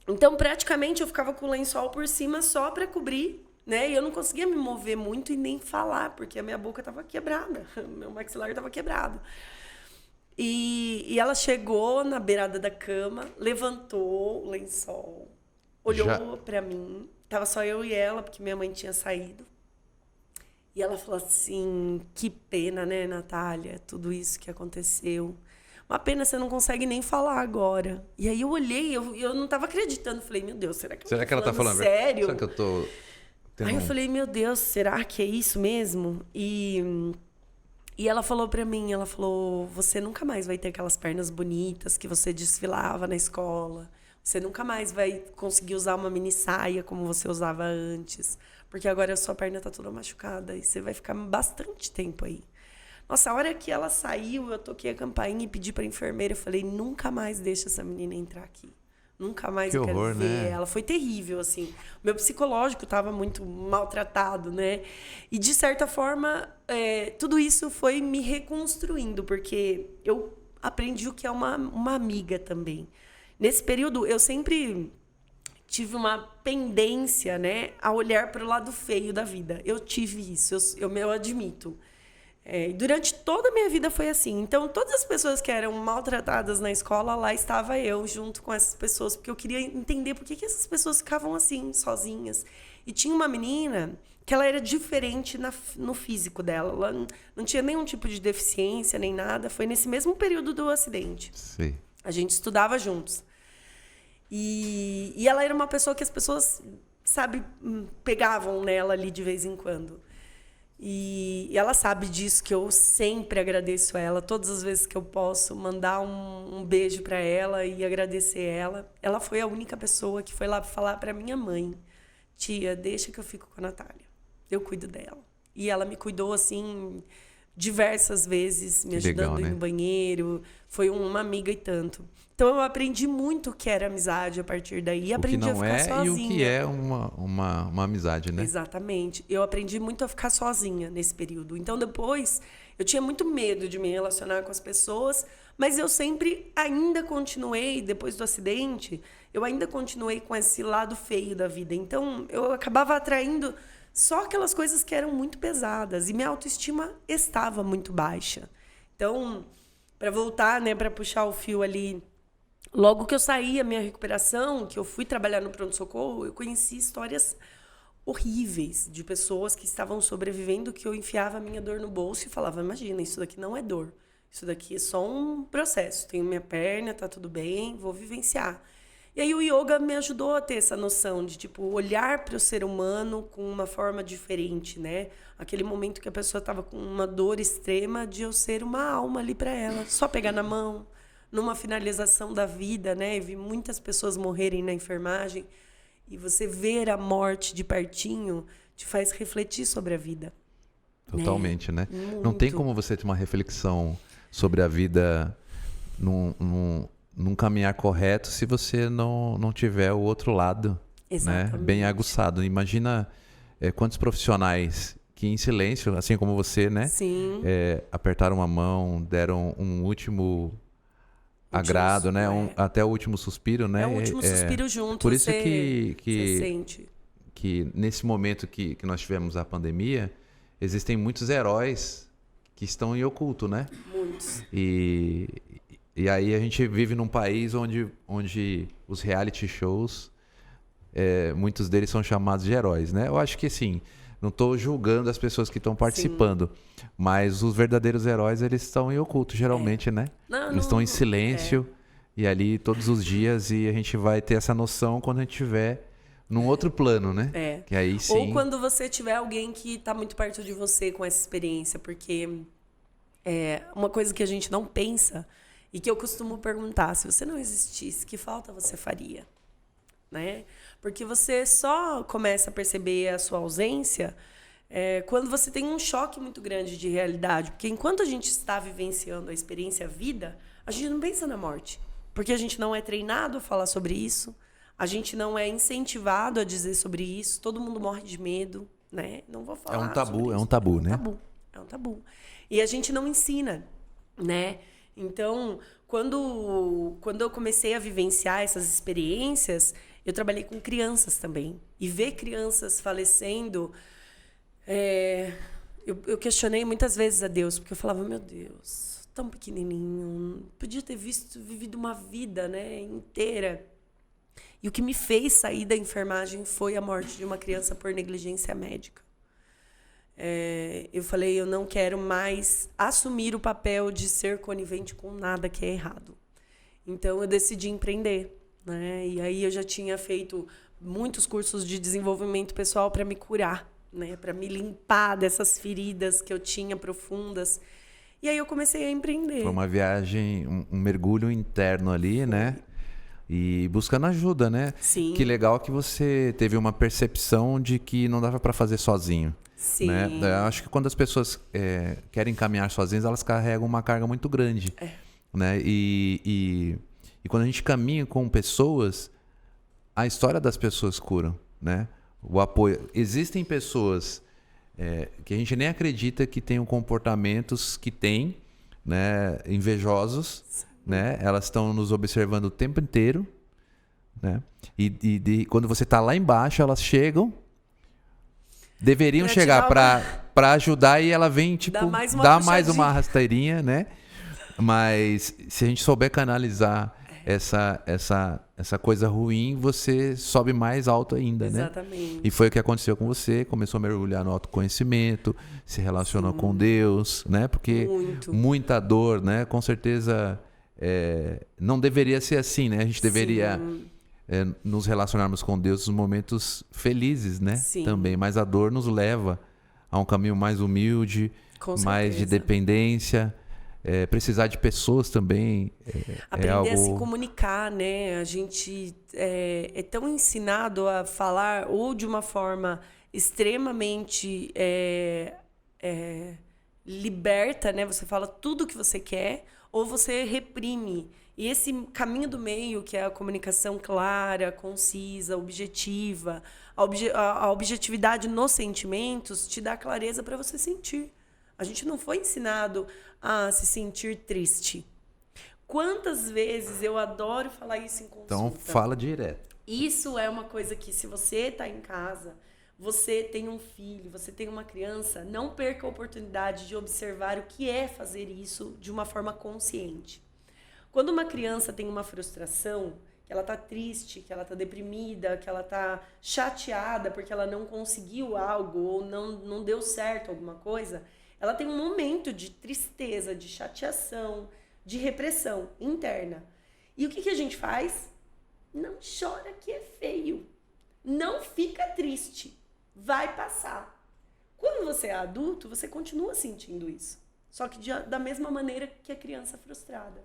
Então, praticamente, eu ficava com o lençol por cima só para cobrir, né? E eu não conseguia me mover muito e nem falar, porque a minha boca estava quebrada, meu maxilar estava quebrado. E ela chegou na beirada da cama, levantou o lençol, olhou para mim, tava só eu e ela, porque minha mãe tinha saído. E ela falou assim, que pena, né, Natália, tudo isso que aconteceu. Uma pena, você não consegue nem falar agora. E aí eu olhei, eu não tava acreditando. Falei, meu Deus, será que ela tá falando sério? Será que eu tô... Aí eu falei, meu Deus, será que é isso mesmo? E ela falou pra mim, ela falou, você nunca mais vai ter aquelas pernas bonitas que você desfilava na escola. Você nunca mais vai conseguir usar uma mini saia como você usava antes. Porque agora a sua perna tá toda machucada e você vai ficar bastante tempo aí. Nossa, a hora que ela saiu, eu toquei a campainha e pedi pra enfermeira. Eu falei, nunca mais deixa essa menina entrar aqui. Nunca mais eu quero ver ela. Foi terrível, assim. O meu psicológico estava muito maltratado, né? E, de certa forma, tudo isso foi me reconstruindo, porque eu aprendi o que é uma amiga também. Nesse período, eu sempre tive uma pendência, né, a olhar para o lado feio da vida. Eu tive isso, eu admito. E durante toda a minha vida foi assim. Então, todas as pessoas que eram maltratadas na escola, lá estava eu, junto com essas pessoas, porque eu queria entender por que essas pessoas ficavam assim, sozinhas. E tinha uma menina que ela era diferente no físico dela. Ela não tinha nenhum tipo de deficiência, nem nada. Foi nesse mesmo período do acidente. Sim. A gente estudava juntos. E ela era uma pessoa que as pessoas, sabe, pegavam nela ali de vez em quando. E ela sabe disso, que eu sempre agradeço ela. Todas as vezes que eu posso mandar um beijo para ela e agradecer ela. Ela foi a única pessoa que foi lá falar para minha mãe: tia, deixa que eu fico com a Natália. Eu cuido dela. E ela me cuidou, assim, diversas vezes, me ajudando a ir no banheiro. Foi uma amiga e tanto. Então, eu aprendi muito o que era amizade a partir daí. Aprendi a ficar sozinha. E o que é uma amizade, né? Exatamente. Eu aprendi muito a ficar sozinha nesse período. Então, depois, eu tinha muito medo de me relacionar com as pessoas, mas eu sempre ainda continuei, depois do acidente, eu ainda continuei com esse lado feio da vida. Então, eu acabava atraindo só aquelas coisas que eram muito pesadas. E minha autoestima estava muito baixa. Então, para voltar, né, para puxar o fio ali, logo que eu saí a minha recuperação, que eu fui trabalhar no pronto-socorro, eu conheci histórias horríveis de pessoas que estavam sobrevivendo, que eu enfiava a minha dor no bolso e falava: imagina, isso daqui não é dor. Isso daqui é só um processo. Tenho minha perna, tá tudo bem, vou vivenciar. E aí o yoga me ajudou a ter essa noção de, tipo, olhar para o ser humano com uma forma diferente, né? Aquele momento que a pessoa estava com uma dor extrema, de eu ser uma alma ali para ela. Só pegar na mão, numa finalização da vida, né? Eu vi muitas pessoas morrerem na enfermagem. E você ver a morte de pertinho te faz refletir sobre a vida. Totalmente, né? Muito. Não tem como você ter uma reflexão sobre a vida num caminhar correto se você não tiver o outro lado, né, bem aguçado. Imagina quantos profissionais que em silêncio, assim como você, né, apertaram uma mão, deram um último agrado, né, até o último suspiro, né? É o último suspiro junto. Por isso você sente que nesse momento que nós tivemos a pandemia, existem muitos heróis que estão em oculto, né? Muitos. E aí a gente vive num país onde os reality shows, muitos deles são chamados de heróis, né? Eu acho que, assim, não estou julgando as pessoas que estão participando, mas os verdadeiros heróis, eles estão em oculto, geralmente, né? Eles estão em silêncio e ali todos os dias, e a gente vai ter essa noção quando a gente estiver num outro plano, né? Que aí sim... Ou quando você tiver alguém que está muito perto de você com essa experiência, porque uma coisa que a gente não pensa... E que eu costumo perguntar: se você não existisse, que falta você faria? Né? Porque você só começa a perceber a sua ausência quando você tem um choque muito grande de realidade. Porque enquanto a gente está vivenciando a experiência vida, a gente não pensa na morte. Porque a gente não é treinado a falar sobre isso, a gente não é incentivado a dizer sobre isso, todo mundo morre de medo, né? Não vou falar. É um tabu, né? É um tabu. E a gente não ensina, né? Então, quando eu comecei a vivenciar essas experiências, eu trabalhei com crianças também. E ver crianças falecendo, eu questionei muitas vezes a Deus, porque eu falava: meu Deus, tão pequenininho, podia ter vivido uma vida, né, inteira. E o que me fez sair da enfermagem foi a morte de uma criança por negligência médica. Eu falei: eu não quero mais assumir o papel de ser conivente com nada que é errado. Então, eu decidi empreender, né? E aí eu já tinha feito muitos cursos de desenvolvimento pessoal para me curar, né? Para me limpar dessas feridas que eu tinha profundas. E aí eu comecei a empreender. Foi uma viagem, um mergulho interno ali, né? E buscando ajuda, né? Sim. Que legal que você teve uma percepção de que não dava para fazer sozinho. Sim. Né? Eu acho que quando as pessoas querem caminhar sozinhas, elas carregam uma carga muito grande. Né? E quando a gente caminha com pessoas, a história das pessoas curam, né? O apoio. Existem pessoas que a gente nem acredita que tenham comportamentos que têm, né? Invejosos. Né? Elas estão nos observando o tempo inteiro, né? E quando você está lá embaixo, elas chegam deveriam Pra chegar tirar pra ajudar e ela vem, tipo, Dá mais uma dar mais puxadinha. uma rasteirinha, né? Mas se a gente souber canalizar essa coisa ruim, você sobe mais alto ainda, né? Exatamente. E foi o que aconteceu com você, começou a mergulhar no autoconhecimento, se relacionou com Deus, né? Porque Muito. muita dor, né? Com certeza não deveria ser assim, né? A gente deveria nos relacionarmos com Deus nos momentos felizes, né? Sim. Também, mas a dor nos leva a um caminho mais humilde, Com mais de certeza. dependência. Precisar de pessoas também Aprender é algo... a se comunicar, né? A gente é tão ensinado a falar ou de uma forma extremamente liberta, né? Você fala tudo o que você quer ou você reprime. E esse caminho do meio, que é a comunicação clara, concisa, objetiva, a objetividade nos sentimentos, te dá clareza para você sentir. A gente não foi ensinado a se sentir triste. Quantas vezes eu adoro falar isso em consulta. Então, fala direto. Isso é uma coisa que, se você está em casa, você tem um filho, você tem uma criança, não perca a oportunidade de observar o que é fazer isso de uma forma consciente. Quando uma criança tem uma frustração, que ela está triste, que ela está deprimida, que ela está chateada porque ela não conseguiu algo ou não deu certo alguma coisa, ela tem um momento de tristeza, de chateação, de repressão interna. E o que a gente faz? Não chora que é feio. Não fica triste. Vai passar. Quando você é adulto, você continua sentindo isso. Só que da mesma maneira que a criança frustrada.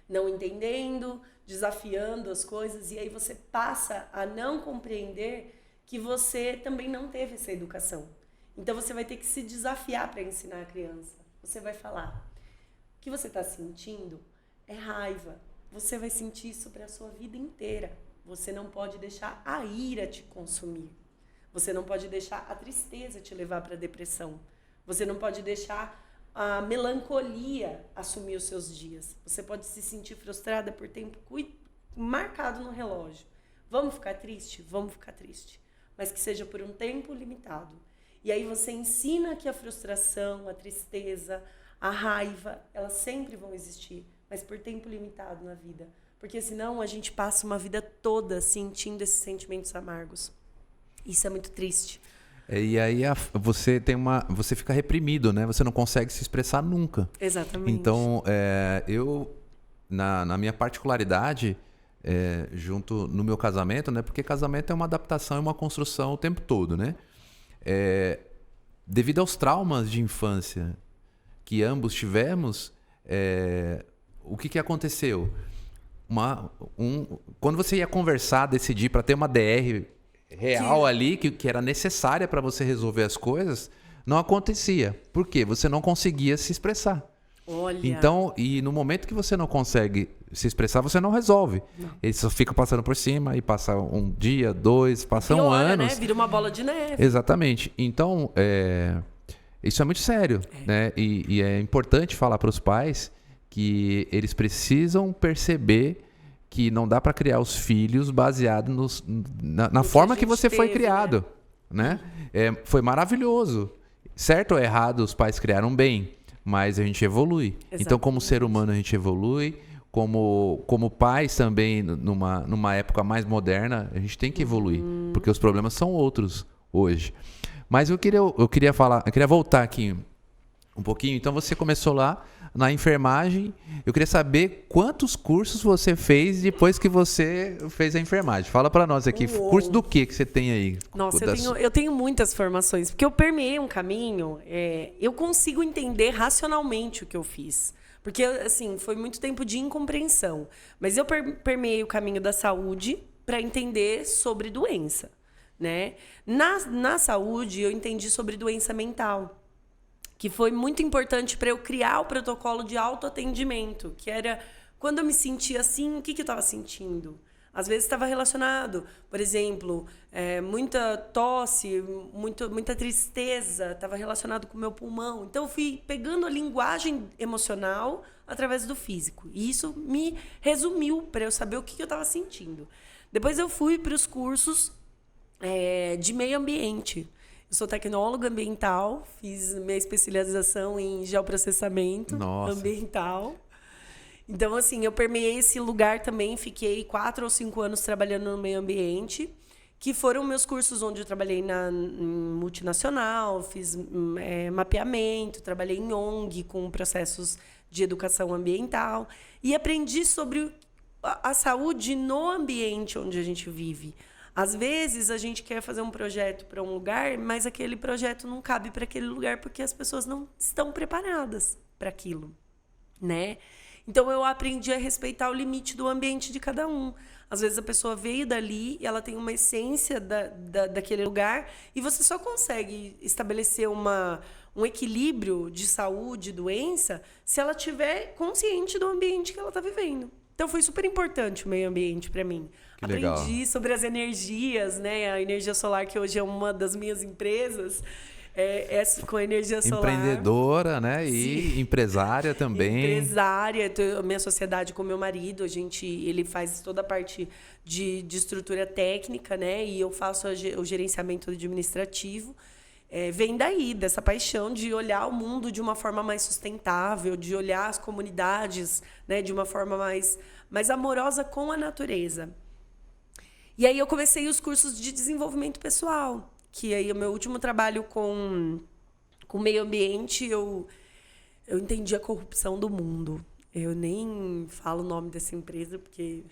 Não entendendo, desafiando as coisas, e aí você passa a não compreender que você também não teve essa educação. Então você vai ter que se desafiar para ensinar a criança. Você vai falar: o que você está sentindo é raiva. Você vai sentir isso para a sua vida inteira. Você não pode deixar a ira te consumir. Você não pode deixar a tristeza te levar para a depressão. Você não pode deixar a melancolia assumir os seus dias. Você pode se sentir frustrada por tempo marcado no relógio. Vamos ficar triste? Vamos ficar triste. Mas que seja por um tempo limitado. E aí você ensina que a frustração, a tristeza, a raiva, elas sempre vão existir, mas por tempo limitado na vida. Porque senão a gente passa uma vida toda sentindo esses sentimentos amargos. Isso é muito triste. E aí você fica reprimido, né? Você não consegue se expressar nunca. Exatamente. Então, eu, na minha particularidade, junto no meu casamento, né? Porque casamento é uma adaptação, é uma construção o tempo todo, né? Devido aos traumas de infância que ambos tivemos, o que aconteceu? Quando você ia conversar, decidir para ter uma DR real ali, que era necessária para você resolver as coisas, não acontecia. Por quê? Você não conseguia se expressar. Olha. Então, e no momento que você não consegue se expressar, você não resolve. Não. Ele só fica passando por cima e passa um dia, dois, passam anos. Né? Vira uma bola de neve. Exatamente. Então, isso é muito sério, né? E é importante falar para os pais que eles precisam perceber que não dá para criar os filhos baseado na forma que você foi criado, né? Foi maravilhoso. Certo ou errado, os pais criaram bem, mas a gente evolui. Exatamente. Então, como ser humano, a gente evolui. Como pais também, numa época mais moderna, a gente tem que evoluir, porque os problemas são outros hoje. Mas eu queria voltar aqui um pouquinho. Então, você começou lá na enfermagem. Eu queria saber quantos cursos você fez depois que você fez a enfermagem. Fala para nós aqui, curso do que você tem aí? Nossa, eu tenho muitas formações, porque eu permeei um caminho, eu consigo entender racionalmente o que eu fiz. Porque, assim, foi muito tempo de incompreensão. Mas eu permeei o caminho da saúde para entender sobre doença, né? Na saúde, eu entendi sobre doença mental, que foi muito importante para eu criar o protocolo de autoatendimento, que era quando eu me sentia assim, o que eu estava sentindo? Às vezes estava relacionado, por exemplo, muita tosse, muita tristeza, estava relacionado com o meu pulmão. Então, eu fui pegando a linguagem emocional através do físico. E isso me resumiu para eu saber o que eu estava sentindo. Depois eu fui para os cursos de meio ambiente. Eu sou tecnóloga ambiental, fiz minha especialização em geoprocessamento ambiental. Então, assim, eu permeei esse lugar também, fiquei 4 ou 5 anos trabalhando no meio ambiente, que foram meus cursos onde eu trabalhei em multinacional, fiz mapeamento, trabalhei em ONG com processos de educação ambiental e aprendi sobre a saúde no ambiente onde a gente vive. Às vezes, a gente quer fazer um projeto para um lugar, mas aquele projeto não cabe para aquele lugar porque as pessoas não estão preparadas para aquilo, né? Então, eu aprendi a respeitar o limite do ambiente de cada um. Às vezes, a pessoa veio dali e ela tem uma essência daquele lugar e você só consegue estabelecer um equilíbrio de saúde e doença se ela estiver consciente do ambiente que ela está vivendo. Então, foi super importante o meio ambiente para mim. Que legal. Aprendi sobre as energias, né? A energia solar, que hoje é uma das minhas empresas, é com a energia solar. Empreendedora, né? E empresária também. Empresária. A minha sociedade com meu marido, ele faz toda a parte de estrutura técnica, né? E eu faço o gerenciamento administrativo. Vem daí, dessa paixão de olhar o mundo de uma forma mais sustentável, de olhar as comunidades, né, de uma forma mais amorosa com a natureza. E aí eu comecei os cursos de desenvolvimento pessoal, que aí o meu último trabalho com o meio ambiente, eu entendi a corrupção do mundo. Eu nem falo o nome dessa empresa, porque...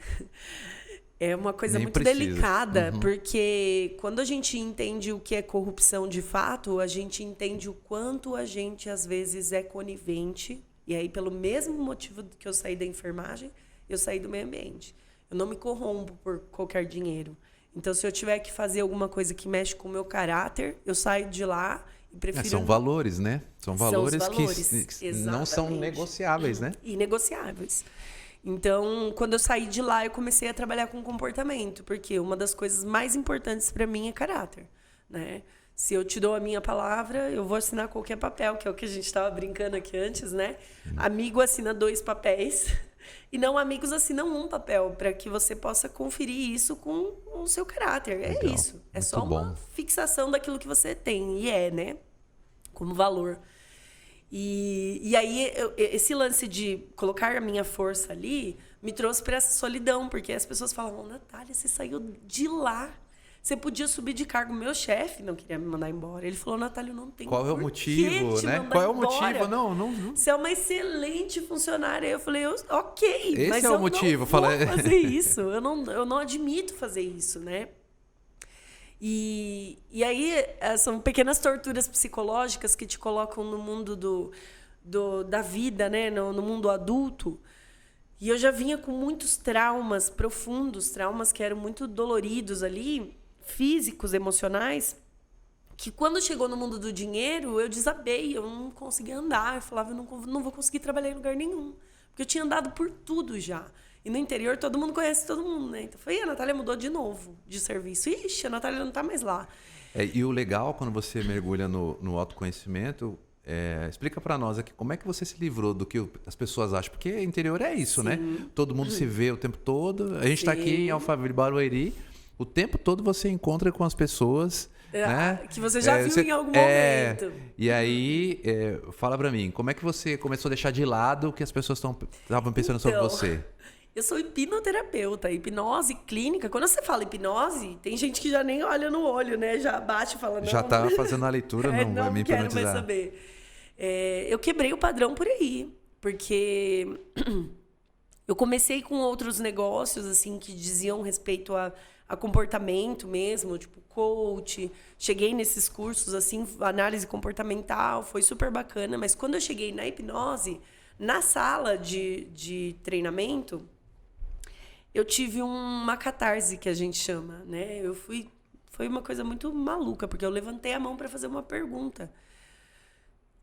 É uma coisa Nem muito precisa. Delicada, porque quando a gente entende o que é corrupção de fato, a gente entende o quanto a gente, às vezes, é conivente. E aí, pelo mesmo motivo que eu saí da enfermagem, eu saí do meio ambiente. Eu não me corrompo por qualquer dinheiro. Então, se eu tiver que fazer alguma coisa que mexe com o meu caráter, eu saio de lá e prefiro... São valores, né? São valores que não são Exatamente. negociáveis, né? Inegociáveis. Então, quando eu saí de lá, eu comecei a trabalhar com comportamento, porque uma das coisas mais importantes para mim é caráter, né? Se eu te dou a minha palavra, eu vou assinar qualquer papel, que é o que a gente estava brincando aqui antes, né? Amigo assina 2 papéis e não amigos assinam 1 papel, para que você possa conferir isso com o seu caráter. Legal. É isso. É Muito só uma fixação daquilo que você tem, né? Como valor. E aí, esse lance de colocar a minha força ali me trouxe para essa solidão, porque as pessoas falavam, Natália, você saiu de lá, você podia subir de cargo. Meu chefe não queria me mandar embora. Ele falou, Natália, eu não tenho Qual é o motivo, né? Qual é o motivo? Não. Você é uma excelente funcionária. Eu falei, ok, Esse mas é o eu motivo. não vou fazer isso. Eu não admito fazer isso, né? E aí, são pequenas torturas psicológicas que te colocam no mundo da vida, né? No mundo adulto. E eu já vinha com muitos traumas profundos, traumas que eram muito doloridos ali, físicos, emocionais, que quando chegou no mundo do dinheiro, eu desabei, eu não conseguia andar. Eu falava, eu não vou conseguir trabalhar em lugar nenhum. Porque eu tinha andado por tudo já. E no interior, todo mundo conhece todo mundo, né? Então, a Natália mudou de novo de serviço. Ixi, a Natália não tá mais lá. E o legal, quando você mergulha no autoconhecimento, explica para nós aqui, como é que você se livrou do que as pessoas acham? Porque interior é isso, né? Todo mundo se vê o tempo todo. A gente está aqui em Alphaville, Barueri. O tempo todo você encontra com as pessoas... né? Que você já viu em algum momento. E aí, fala para mim, como é que você começou a deixar de lado o que as pessoas estavam pensando sobre você? Eu sou hipnoterapeuta, hipnose clínica. Quando você fala hipnose, tem gente que já nem olha no olho, né? Já bate e fala, não. Já tá fazendo a leitura, não vai me hipnotizar. Não quero mais saber. Eu quebrei o padrão por aí, porque eu comecei com outros negócios, assim, que diziam respeito a comportamento mesmo, tipo coach. Cheguei nesses cursos, assim, análise comportamental, foi super bacana. Mas quando eu cheguei na hipnose, na sala de treinamento, eu tive uma catarse, que a gente chama, né? Foi uma coisa muito maluca, porque eu levantei a mão para fazer uma pergunta.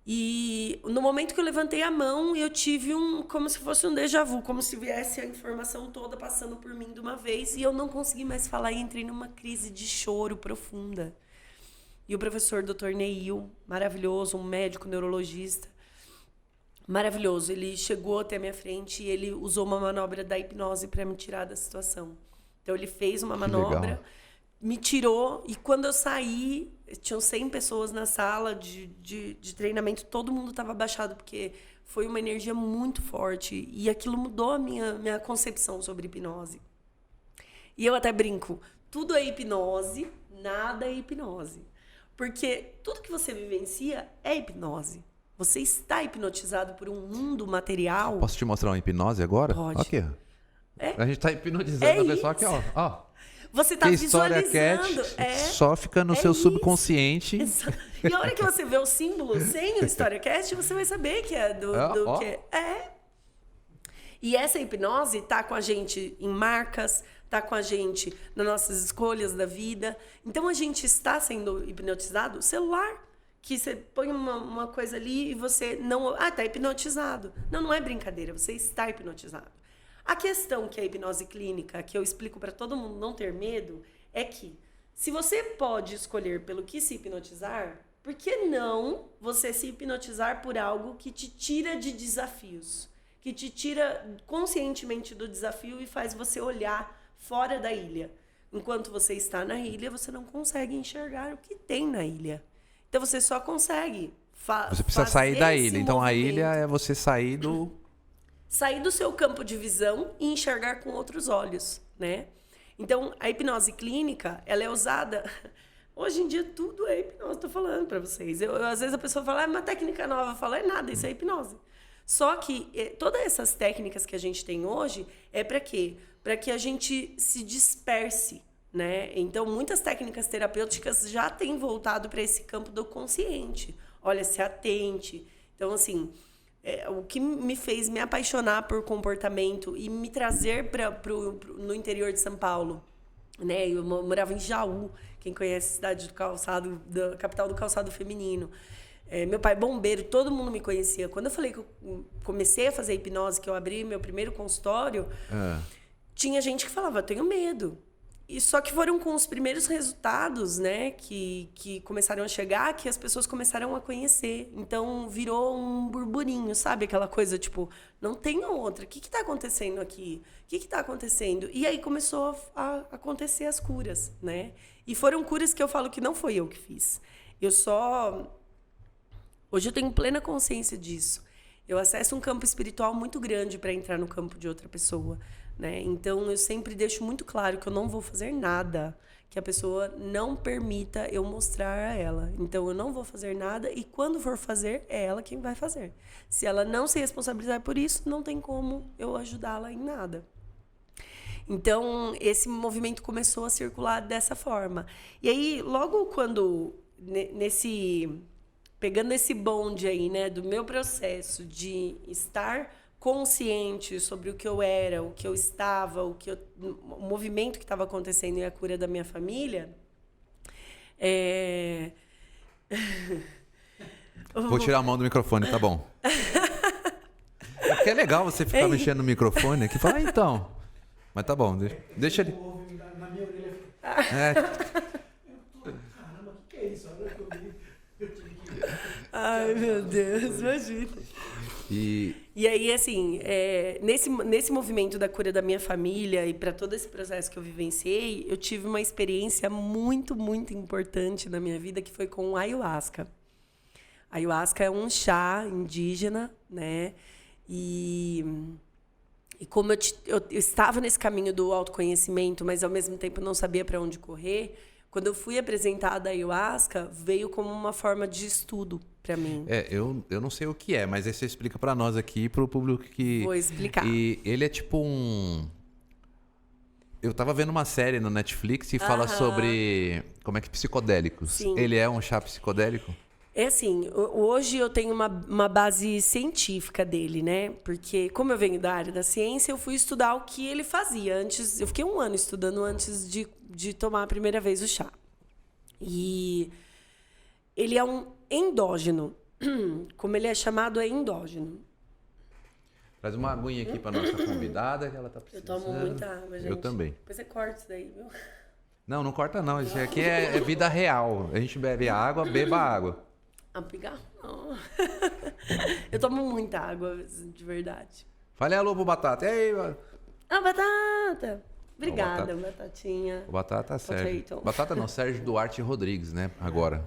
E no momento que eu levantei a mão, eu tive como se fosse um déjà vu, como se viesse a informação toda passando por mim de uma vez, e eu não consegui mais falar e entrei numa crise de choro profunda. E o professor Dr. Neil, maravilhoso, um médico neurologista, maravilhoso, ele chegou até a minha frente e ele usou uma manobra da hipnose para me tirar da situação. Então, ele fez uma manobra me tirou. E quando eu saí, tinham 100 pessoas na sala de treinamento, todo mundo estava abaixado, porque foi uma energia muito forte. E aquilo mudou a minha concepção sobre hipnose. E eu até brinco, tudo é hipnose, nada é hipnose. Porque tudo que você vivencia é hipnose. Você está hipnotizado por um mundo material. Posso te mostrar uma hipnose agora? Pode. Aqui, ó. A gente tá hipnotizando É a pessoa isso. aqui, ó. Você está História visualizando. Cat só fica no seu isso. subconsciente. E a hora que você vê o símbolo sem o StoryCast, você vai saber que é do que é. E essa hipnose tá com a gente em marcas, tá com a gente nas nossas escolhas da vida. Então a gente está sendo hipnotizado. Celular, que você põe uma coisa ali e você não... tá hipnotizado. Não é brincadeira, você está hipnotizado. A questão que é a hipnose clínica, que eu explico para todo mundo não ter medo, é que se você pode escolher pelo que se hipnotizar, por que não você se hipnotizar por algo que te tira de desafios? Que te tira conscientemente do desafio e faz você olhar fora da ilha. Enquanto você está na ilha, você não consegue enxergar o que tem na ilha. Então você só consegue você precisa sair da ilha. Então a movimento. ilha é você sair do seu campo de visão e enxergar com outros olhos, né? Então a hipnose clínica, ela é usada... Hoje em dia tudo é hipnose, tô falando para vocês. Às vezes a pessoa fala, é uma técnica nova. Eu falo, é nada, isso é hipnose. Só que todas essas técnicas que a gente tem hoje é para quê? Para que a gente se disperse, né? Então, muitas técnicas terapêuticas já têm voltado para esse campo do consciente. Olha, se atente. Então, assim, o que me fez me apaixonar por comportamento e me trazer no interior de São Paulo, né? Eu morava em Jaú, quem conhece a cidade do calçado, da capital do calçado feminino. Meu pai é bombeiro, todo mundo me conhecia. Quando eu falei que eu comecei a fazer hipnose, que eu abri meu primeiro consultório, tinha gente que falava, eu tenho medo. E só que foram com os primeiros resultados, né, que começaram a chegar, que as pessoas começaram a conhecer. Então, virou um burburinho, sabe? Aquela coisa, tipo, não tem outra. O que está acontecendo aqui? O que está acontecendo? E aí começou a acontecer as curas, né? E foram curas que eu falo que não foi eu que fiz. Hoje eu tenho plena consciência disso. Eu acesso um campo espiritual muito grande para entrar no campo de outra pessoa, né? Então, eu sempre deixo muito claro que eu não vou fazer nada que a pessoa não permita eu mostrar a ela. Então, eu não vou fazer nada e quando for fazer, é ela quem vai fazer. Se ela não se responsabilizar por isso, não tem como eu ajudá-la em nada. Então, esse movimento começou a circular dessa forma. E aí, logo quando, pegando esse bonde aí, né, do meu processo de estar consciente sobre o que eu era, o que eu estava, o movimento que estava acontecendo e a cura da minha família, Vou tirar a mão do microfone, tá bom. Porque é legal você ficar mexendo no microfone aqui e falar, então. Mas tá bom, deixa ele. Na minha orelha. Caramba, o que é isso? Agora que eu vi, eu tive que... Ai, meu Deus, imagina. E aí, assim, nesse movimento da cura da minha família e para todo esse processo que eu vivenciei, eu tive uma experiência muito, muito importante na minha vida, que foi com o ayahuasca. Ayahuasca é um chá indígena, né? E como eu estava nesse caminho do autoconhecimento, mas ao mesmo tempo não sabia para onde correr, quando eu fui apresentada a ayahuasca, veio como uma forma de estudo para mim. Eu não sei o que é, mas aí você explica para nós aqui, para o público que... Vou explicar. E ele é tipo um... Eu tava vendo uma série no Netflix e fala sobre... Como é que psicodélicos. Sim. Ele é um chá psicodélico? É assim, hoje eu tenho uma base científica dele, né? Porque como eu venho da área da ciência, eu fui estudar o que ele fazia. Eu fiquei 1 ano estudando antes de tomar a primeira vez o chá. E ele é um endógeno. Como ele é chamado, é endógeno. Traz uma aguinha aqui para nossa convidada, que ela tá Eu precisando. tomo muita água, gente. Eu também. Depois você corta isso daí, viu? Não corta não. Isso aqui é vida real. A gente bebe água, beba água. Pigarro, não. Eu tomo muita água, de verdade. Fale alô pro Batata. E aí, mano? Batata! Obrigada, Batatinha. O Batata Sérgio. Potato. Batata não, Sérgio Duarte Rodrigues, né? Agora.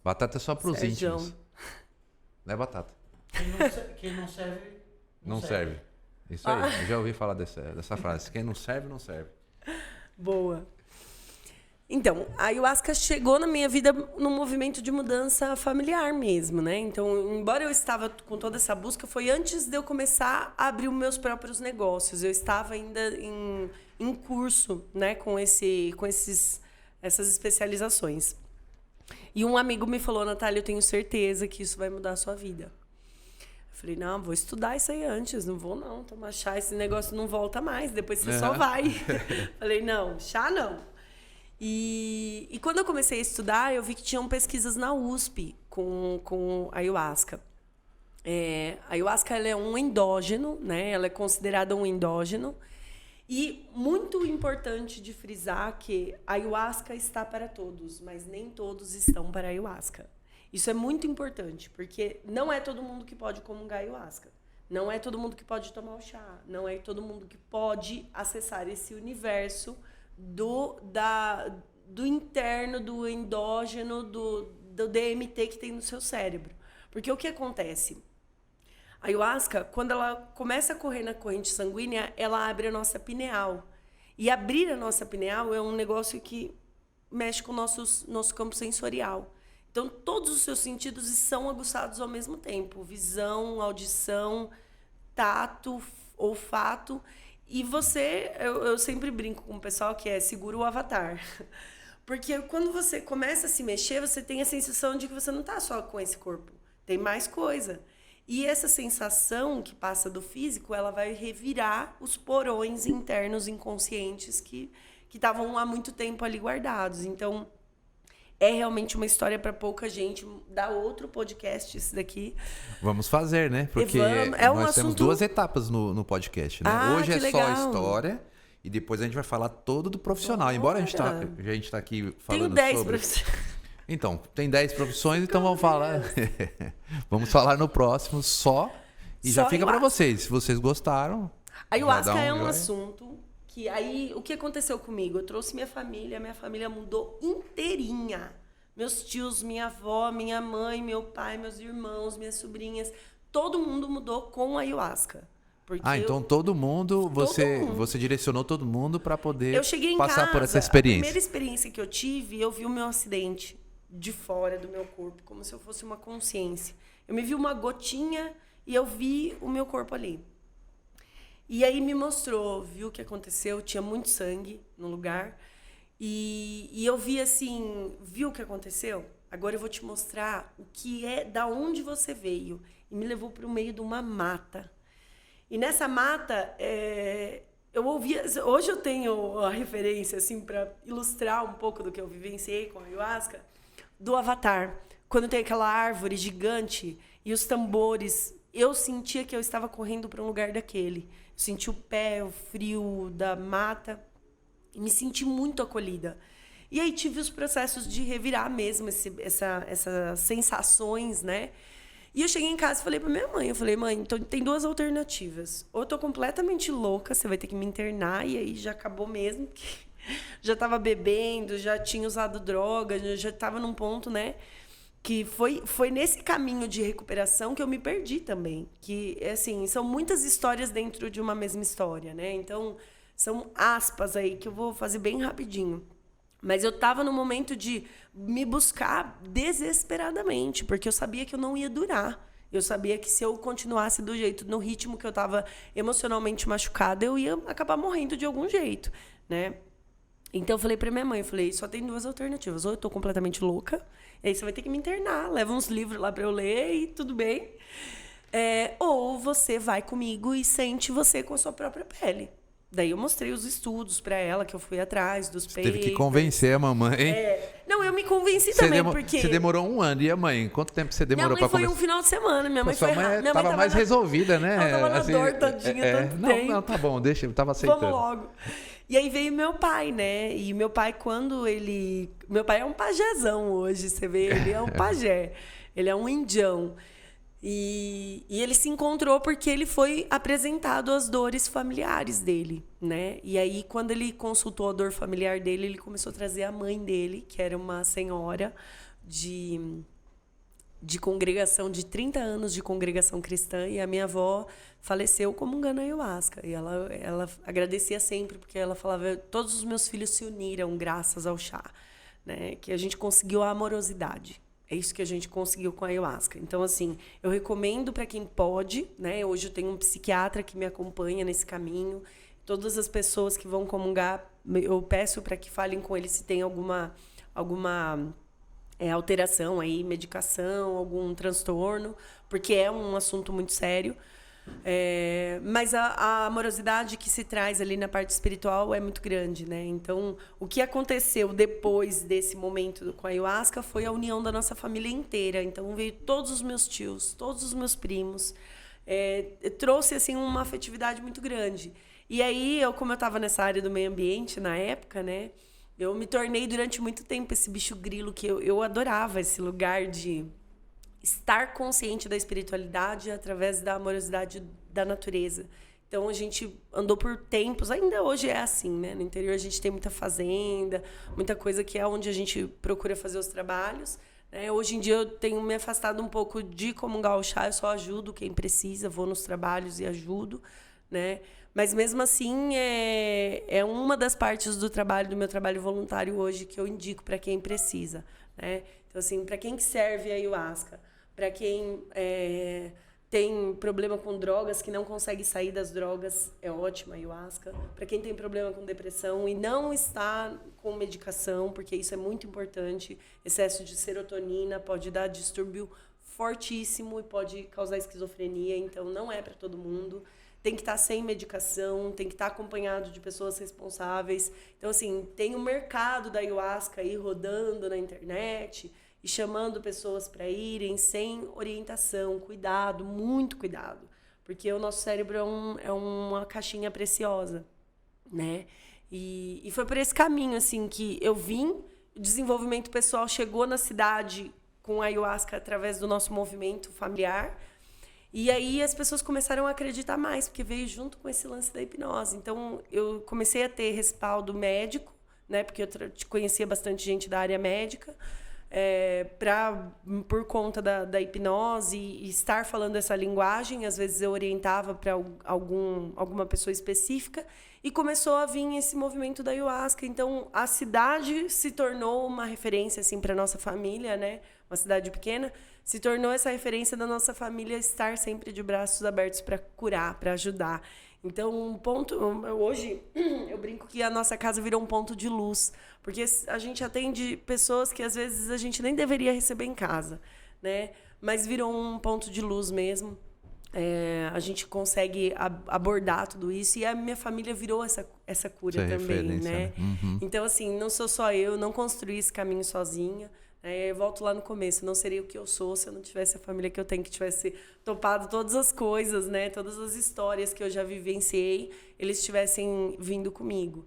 Batata é só pros Sérgio. íntimos. Não é batata. Quem não serve, Não serve. Isso aí. Eu já ouvi falar dessa frase. Quem não serve, não serve. Boa. Então, a ayahuasca chegou na minha vida num movimento de mudança familiar mesmo, né? Então, embora eu estava com toda essa busca, foi antes de eu começar a abrir os meus próprios negócios. Eu estava ainda em curso, né, com essas especializações. E um amigo me falou, Natália, eu tenho certeza que isso vai mudar a sua vida. Eu falei, não, vou estudar isso aí antes, não vou não, tomar chá, esse negócio não volta mais, depois você só vai. Falei, não, chá não. E quando eu comecei a estudar, eu vi que tinham pesquisas na USP com ayahuasca. A ayahuasca ela é um endógeno, né? Ela é considerada um endógeno. E muito importante de frisar que a ayahuasca está para todos, mas nem todos estão para a ayahuasca. Isso é muito importante, porque não é todo mundo que pode comungar ayahuasca. Não é todo mundo que pode tomar o chá. Não é todo mundo que pode acessar esse universo do interno, do endógeno, do DMT que tem no seu cérebro. Porque o que acontece? A ayahuasca, quando ela começa a correr na corrente sanguínea, ela abre a nossa pineal. E abrir a nossa pineal é um negócio que mexe com o nosso campo sensorial. Então, todos os seus sentidos são aguçados ao mesmo tempo. Visão, audição, tato, olfato. E eu sempre brinco com o pessoal que segura o avatar. Porque quando você começa a se mexer, você tem a sensação de que você não está só com esse corpo. Tem mais coisa. E essa sensação que passa do físico, ela vai revirar os porões internos inconscientes que estavam há muito tempo ali guardados. Então, é realmente uma história para pouca gente. Dá outro podcast esse daqui. Vamos fazer, né? Porque nós temos 2 etapas no podcast, né? Hoje é só a história e depois a gente vai falar todo do profissional. Embora a gente tá aqui falando Tenho 10 sobre... profissões. Então, tem 10 profissões, então vamos falar... vamos falar no próximo só. E já fica para vocês. Se vocês gostaram... A ayahuasca é um assunto que aí... O que aconteceu comigo? Eu trouxe minha família mudou inteirinha. Meus tios, minha avó, minha mãe, meu pai, meus irmãos, minhas sobrinhas. Todo mundo mudou com a ayahuasca. Então todo mundo, você direcionou todo mundo para poder passar por essa A experiência. primeira experiência que eu tive, eu vi o meu acidente de fora do meu corpo, como se eu fosse uma consciência. Eu me vi uma gotinha e eu vi o meu corpo ali. E aí me mostrou, viu o que aconteceu, tinha muito sangue no lugar. E eu vi assim, viu o que aconteceu? Agora eu vou te mostrar o que é, da onde você veio. E me levou para o meio de uma mata. E nessa mata, eu ouvia... Hoje eu tenho a referência, assim, para ilustrar um pouco do que eu vivenciei com a ayahuasca, do Avatar. Quando tem aquela árvore gigante e os tambores, eu sentia que eu estava correndo para um lugar daquele. Eu senti o pé, o frio da mata, e me senti muito acolhida. E aí tive os processos de revirar mesmo essas sensações, né? E eu cheguei em casa e falei pra minha mãe, mãe, então tem 2 alternativas. Ou eu tô completamente louca, você vai ter que me internar, e aí já acabou mesmo, porque já estava bebendo, já tinha usado droga, já estava num ponto, né? Que foi nesse caminho de recuperação que eu me perdi também. Que, assim, são muitas histórias dentro de uma mesma história, né? Então, são aspas aí que eu vou fazer bem rapidinho. Mas eu estava no momento de me buscar desesperadamente, porque eu sabia que eu não ia durar. Eu sabia que se eu continuasse do jeito, no ritmo que eu estava emocionalmente machucada, eu ia acabar morrendo de algum jeito, né? Então eu falei pra minha mãe, só tem 2 alternativas. Ou eu tô completamente louca, e aí você vai ter que me internar, leva uns livros lá pra eu ler e tudo bem. Ou você vai comigo e sente você com a sua própria pele. Daí eu mostrei os estudos pra ela, que eu fui atrás dos papers. Teve que convencer a mamãe. Não, eu me convenci também, porque... Você demorou 1 ano. E a mãe? Quanto tempo você demorou pra convencer? Minha mãe foi um final de semana. Minha mãe foi rápida. Minha mãe tava mais resolvida, né? Ela tava na dor todinha, tanto tempo. Não, tá bom, deixa, eu tava aceitando. Vamos logo. E aí veio meu pai, né? E meu pai, quando ele... Meu pai é um pajézão hoje, você vê, ele é um pajé. Ele é um indião. E ele se encontrou porque ele foi apresentado às dores familiares dele, né? E aí, quando ele consultou a dor familiar dele, ele começou a trazer a mãe dele, que era uma senhora de congregação, de 30 anos de congregação cristã, e a minha avó faleceu comungando a ayahuasca. E ela agradecia sempre, porque ela falava, todos os meus filhos se uniram graças ao chá, né? Que a gente conseguiu a amorosidade. É isso que a gente conseguiu com a ayahuasca. Então, assim, eu recomendo para quem pode, né? Hoje eu tenho um psiquiatra que me acompanha nesse caminho. Todas as pessoas que vão comungar, eu peço para que falem com ele se tem alguma alteração aí, medicação, algum transtorno, porque é um assunto muito sério. Mas a amorosidade que se traz ali na parte espiritual é muito grande, né? Então, o que aconteceu depois desse momento com a ayahuasca foi a união da nossa família inteira. Então, veio todos os meus tios, todos os meus primos. Trouxe, assim, uma afetividade muito grande. E aí, como eu estava nessa área do meio ambiente na época, né? Eu me tornei durante muito tempo esse bicho grilo que eu adorava, esse lugar de estar consciente da espiritualidade através da amorosidade da natureza. Então, a gente andou por tempos, ainda hoje é assim, né? No interior a gente tem muita fazenda, muita coisa que é onde a gente procura fazer os trabalhos, né? Hoje em dia eu tenho me afastado um pouco de comungar o chá, eu só ajudo quem precisa, vou nos trabalhos e ajudo, né? Mas mesmo assim é uma das partes do meu trabalho voluntário hoje que eu indico para quem precisa, né? Então, assim, para quem que serve a ayahuasca, para quem tem problema com drogas, que não consegue sair das drogas, é ótima a ayahuasca. Para quem tem problema com depressão e não está com medicação, porque isso é muito importante, excesso de serotonina pode dar distúrbio fortíssimo e pode causar esquizofrenia, então não é para todo mundo. Tem que estar sem medicação, tem que estar acompanhado de pessoas responsáveis. Então, assim, tem o mercado da ayahuasca aí rodando na internet e chamando pessoas para irem sem orientação. Cuidado, muito cuidado. Porque o nosso cérebro é uma caixinha preciosa, né? E foi por esse caminho, assim, que eu vim. O desenvolvimento pessoal chegou na cidade com a ayahuasca através do nosso movimento familiar. E aí as pessoas começaram a acreditar mais, porque veio junto com esse lance da hipnose. Então, eu comecei a ter respaldo médico, né? Porque eu conhecia bastante gente da área médica, por conta da hipnose e estar falando essa linguagem. Às vezes eu orientava para alguma pessoa específica e começou a vir esse movimento da ayahuasca. Então, a cidade se tornou uma referência assim, para a nossa família, né? Uma cidade pequena, se tornou essa referência da nossa família estar sempre de braços abertos para curar, para ajudar. Então, hoje, eu brinco que a nossa casa virou um ponto de luz, porque a gente atende pessoas que, às vezes, a gente nem deveria receber em casa, né? Mas virou um ponto de luz mesmo. A gente consegue abordar tudo isso, e a minha família virou essa cura também, né? Uhum. Então, assim, não sou só eu, não construí esse caminho sozinha. Eu volto lá no começo, não seria o que eu sou se eu não tivesse a família que eu tenho, que tivesse topado todas as coisas, né? Todas as histórias que eu já vivenciei, eles tivessem vindo comigo.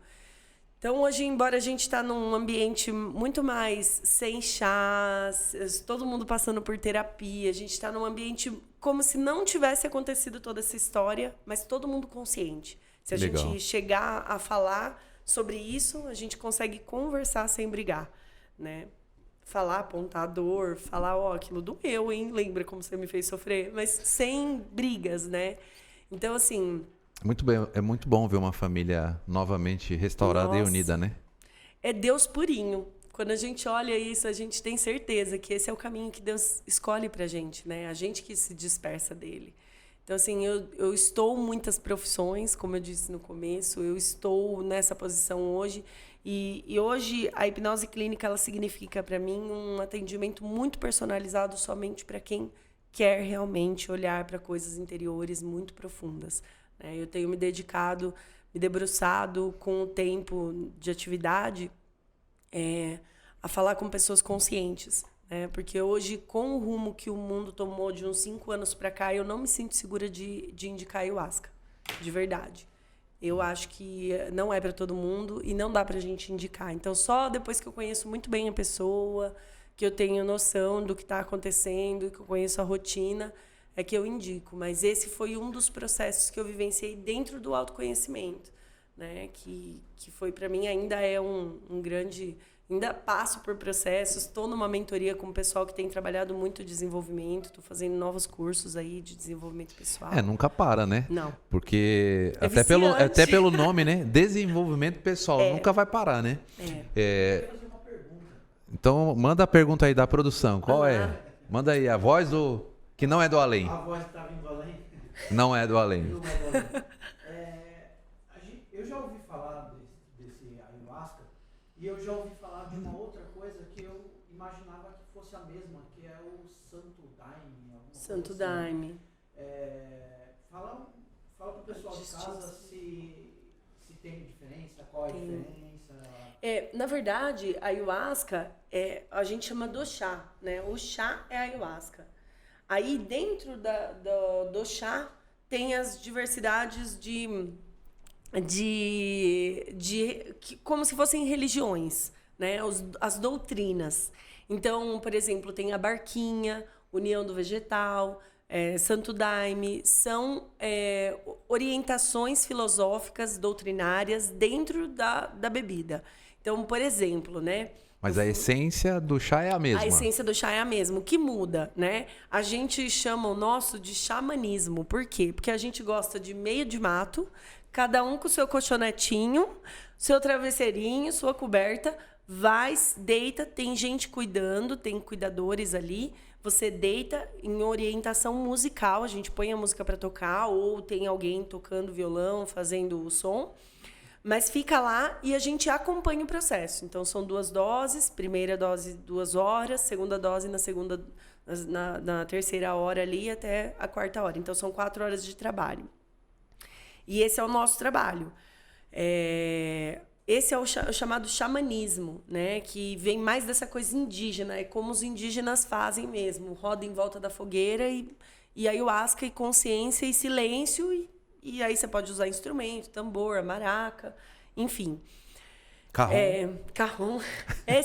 Então, hoje, embora a gente está num ambiente muito mais sem chás, todo mundo passando por terapia, a gente está num ambiente como se não tivesse acontecido toda essa história, mas todo mundo consciente. Se a gente chegar a falar sobre isso, a gente consegue conversar sem brigar, né? Falar, apontar a dor, falar, aquilo doeu, hein? Lembra como você me fez sofrer? Mas sem brigas, né? Então, assim... Muito bem, é muito bom ver uma família novamente restaurada e unida, né? É Deus purinho. Quando a gente olha isso, a gente tem certeza que esse é o caminho que Deus escolhe pra gente, né? A gente que se dispersa dele. Então, assim, eu estou em muitas profissões, como eu disse no começo, eu estou nessa posição hoje. E hoje a hipnose clínica ela significa para mim um atendimento muito personalizado somente para quem quer realmente olhar para coisas interiores muito profundas, né? Eu tenho me dedicado, me debruçado com o tempo de atividade a falar com pessoas conscientes, né? Porque hoje, com o rumo que o mundo tomou de uns 5 anos para cá, eu não me sinto segura de indicar ayahuasca, de verdade. Eu acho que não é para todo mundo e não dá para a gente indicar. Então, só depois que eu conheço muito bem a pessoa, que eu tenho noção do que está acontecendo, que eu conheço a rotina, é que eu indico. Mas esse foi um dos processos que eu vivenciei dentro do autoconhecimento, né? Que foi, para mim, ainda é um grande... Ainda passo por processos, estou numa mentoria com o pessoal que tem trabalhado muito desenvolvimento, estou fazendo novos cursos aí de desenvolvimento pessoal. Nunca para, né? Não. Porque É até pelo nome, né? Desenvolvimento pessoal, nunca vai parar, né? Então, manda a pergunta aí da produção. Qual é? Manda aí, a voz do... Que não é do além. A voz que tá vindo do além? Não é do além. Não é do além. Eu já ouvi falar desse ayahuasca e eu já ouvi falar de uma outra coisa que eu imaginava que fosse a mesma, que é o Santo Daime. Santo Daime. Fala pro pessoal de casa se tem diferença, qual é a diferença. Na verdade, a ayahuasca, a gente chama do chá, né? O chá é a ayahuasca. Aí, dentro do chá, tem as diversidades como se fossem religiões, né? As doutrinas. Então, por exemplo, tem a barquinha, União do Vegetal, Santo Daime, são orientações filosóficas, doutrinárias dentro da bebida. Então, por exemplo, né? Mas a essência do chá é a mesma. A essência do chá é a mesma. O que muda, né? A gente chama o nosso de xamanismo. Por quê? Porque a gente gosta de meio de mato, cada um com o seu colchonetinho, seu travesseirinho, sua coberta, vai, deita, tem gente cuidando, tem cuidadores ali, você deita em orientação musical, a gente põe a música para tocar, ou tem alguém tocando violão, fazendo o som, mas fica lá e a gente acompanha o processo. Então, são 2 doses, primeira dose 2 horas, segunda dose na terceira hora ali até a 4ª hora. Então, são 4 horas de trabalho. E esse é o nosso trabalho. Esse é o chamado xamanismo, né? Que vem mais dessa coisa indígena. É como os indígenas fazem mesmo. Roda em volta da fogueira e ayahuasca e consciência e silêncio. E aí você pode usar instrumento, tambor, maraca, enfim. Carrom. Carrom. Tem